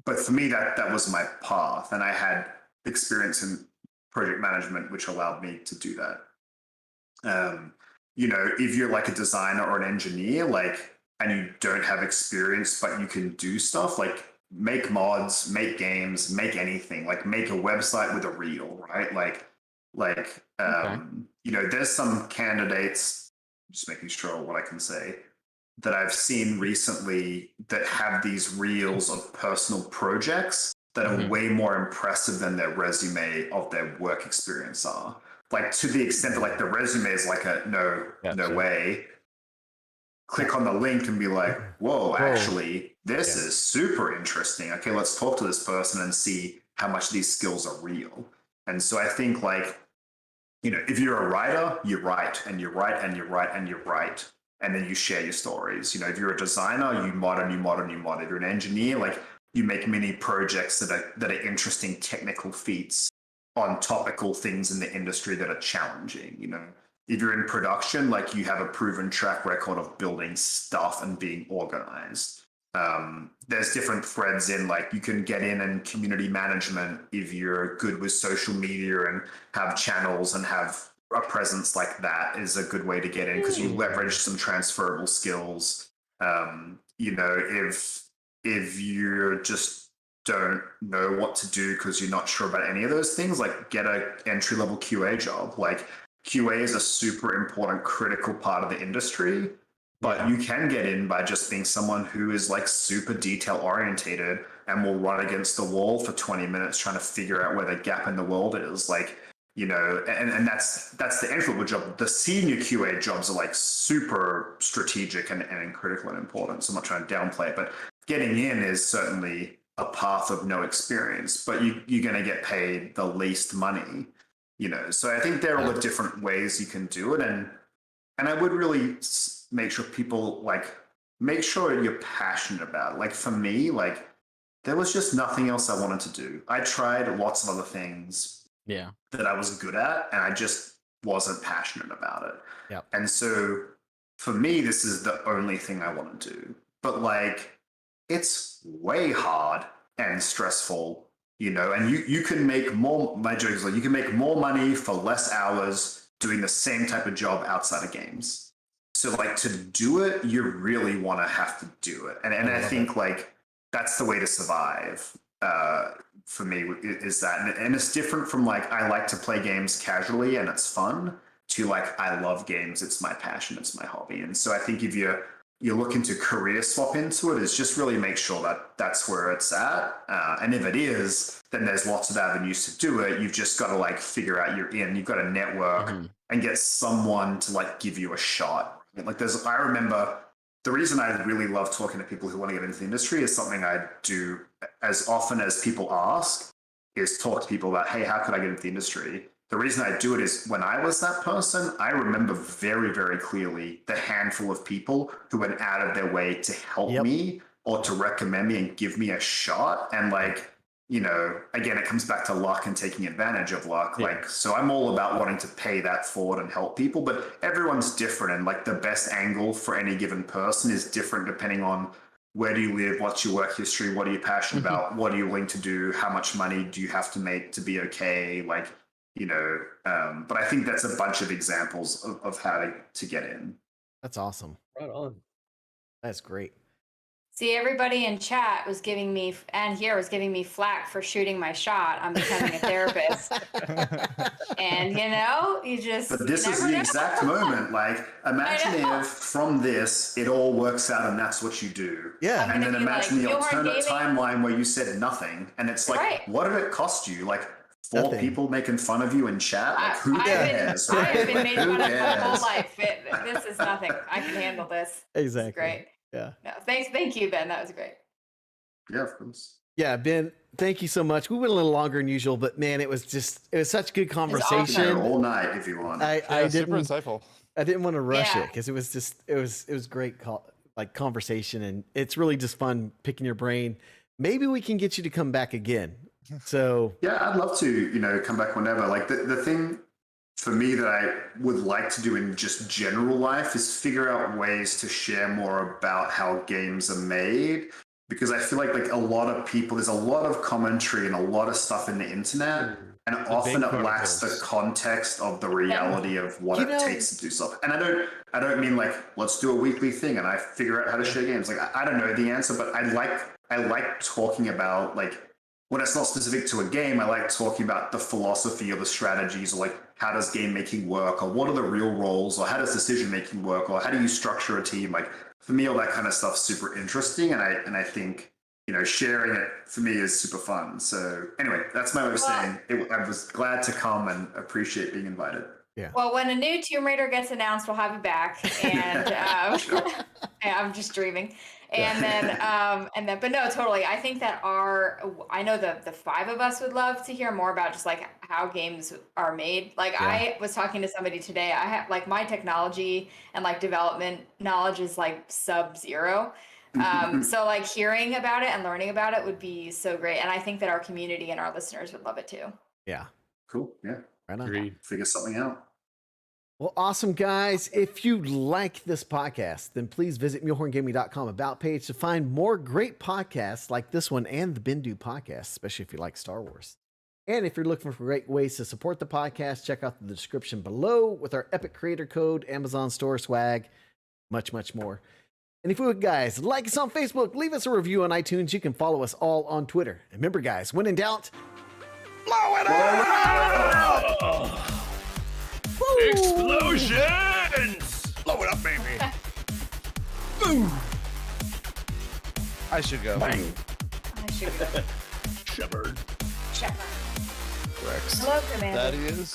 But for me, that was my path, and I had experience in project management, which allowed me to do that. If you're like a designer or an engineer, like, and you don't have experience, but you can do stuff like make mods, make games, make anything, like make a website with a reel, right? There's some candidates, just making sure what I can say, that I've seen recently that have these reels of personal projects that are way more impressive than their resume of their work experience are. Like to the extent that like the resume is like no way. Click on the link and be like, whoa, actually, this is super interesting. Okay, let's talk to this person and see how much these skills are real. And so I think like, if you're a writer, you write and you write and you write and you write, and then you share your stories. If you're a designer, you mod and you mod and you mod. If you're an engineer, like you make mini projects that are interesting technical feats on topical things in the industry that are challenging. If you're in production, like you have a proven track record of building stuff and being organized. There's different threads in, like you can get in community management if you're good with social media and have channels and have a presence like that is a good way to get in, because you leverage some transferable skills. If you just don't know what to do because you're not sure about any of those things, like get a entry-level QA job. Like QA is a super important, critical part of the industry, but you can get in by just being someone who is like super detail orientated and will run against the wall for 20 minutes trying to figure out where the gap in the world is. Like, and that's the entry-level job. The senior QA jobs are like super strategic and critical and important. So I'm not trying to downplay it, but getting in is certainly a path of no experience, but you're going to get paid the least money. So I think there are all the different ways you can do it, and I would really make sure people make sure you're passionate about it. Like for me, like there was just nothing else I wanted to do. I tried lots of other things that I was good at, and I just wasn't passionate about it. Yep. And so for me, this is the only thing I want to do. But like, it's way hard and stressful and you can make more. My joke is like, you can make more money for less hours doing the same type of job outside of games. So like, to do it, you really want to have to do it, and I think like that's the way to survive. For me, is that, and it's different from like, I like to play games casually and it's fun, to like, I love games, it's my passion, it's my hobby. And so I think if you're looking to career swap into it, is just really make sure that that's where it's at. And if it is, then there's lots of avenues to do it. You've just got to like figure out you've got to network and get someone to like give you a shot. Like I remember the reason I really love talking to people who want to get into the industry is something I do as often as people ask, is talk to people about, hey, how could I get into the industry? The reason I do it is when I was that person, I remember very, very clearly the handful of people who went out of their way to help me or to recommend me and give me a shot. And like, again, it comes back to luck and taking advantage of luck. Yeah. Like, so I'm all about wanting to pay that forward and help people, but everyone's different. And like the best angle for any given person is different depending on where do you live, what's your work history, what are you passionate about, what are you willing to do, how much money do you have to make to be okay? Like, but I think that's a bunch of examples of how to get in. That's awesome. Right on. That's great. See, everybody in chat was giving me, and here was giving me flack for shooting my shot on becoming a therapist. And you just. But this is the exact moment. Like, imagine if from this it all works out and that's what you do. Yeah. And then imagine the alternate timeline where you said nothing, and it's like, what did it cost you? Like 4 people making fun of you in chat. Like, who cares? I've been made fun of my whole life. This is nothing. I can handle this. Exactly. It's great. Yeah. No, thank you, Ben. That was great. Yeah, of course. Yeah, Ben, thank you so much. We went a little longer than usual, but man, it was such good conversation. Awesome. All night if you want. I didn't, super insightful. I didn't want to rush it because it was great conversation, and it's really just fun picking your brain. Maybe we can get you to come back again. So yeah, I'd love to, come back whenever. Like the thing for me that I would like to do in just general life is figure out ways to share more about how games are made, because I feel like a lot of people, there's a lot of commentary and a lot of stuff in the internet, and often it lacks the context of the reality of what it takes to do stuff. And I don't mean like, let's do a weekly thing and I figure out how to share games. Like, I don't know the answer, but I like talking about, like, when it's not specific to a game, I like talking about the philosophy or the strategies, or like, how does game making work, or what are the real roles, or how does decision making work, or how do you structure a team? Like, for me, all that kind of stuff's super interesting, and I think sharing it for me is super fun. So anyway, that's my way of saying I was glad to come and appreciate being invited. Yeah. Well, when a new Tomb Raider gets announced, we'll have you back, and Sure. I'm just dreaming. And then, but no, totally. I think that I know the 5 of us would love to hear more about just like how games are made. Like, I was talking to somebody today. I have like, my technology and like development knowledge is like sub-zero. So like hearing about it and learning about it would be so great. And I think that our community and our listeners would love it too. Yeah. Cool. Yeah. Right on. Agreed. Figure something out. Well, awesome, guys. If you like this podcast, then please visit mulehorngaming.com about page to find more great podcasts like this one and the Bendu Podcast, especially if you like Star Wars. And if you're looking for great ways to support the podcast, check out the description below with our Epic Creator Code, Amazon Store swag, much, much more. And if you would, guys, like us on Facebook, leave us a review on iTunes. You can follow us all on Twitter. And remember, guys, when in doubt, blow it up! Explosions! Blow it up, baby. Boom. I should go. Bang. I should go. Shepard. Shepard. Rex. Hello, Commander. That is.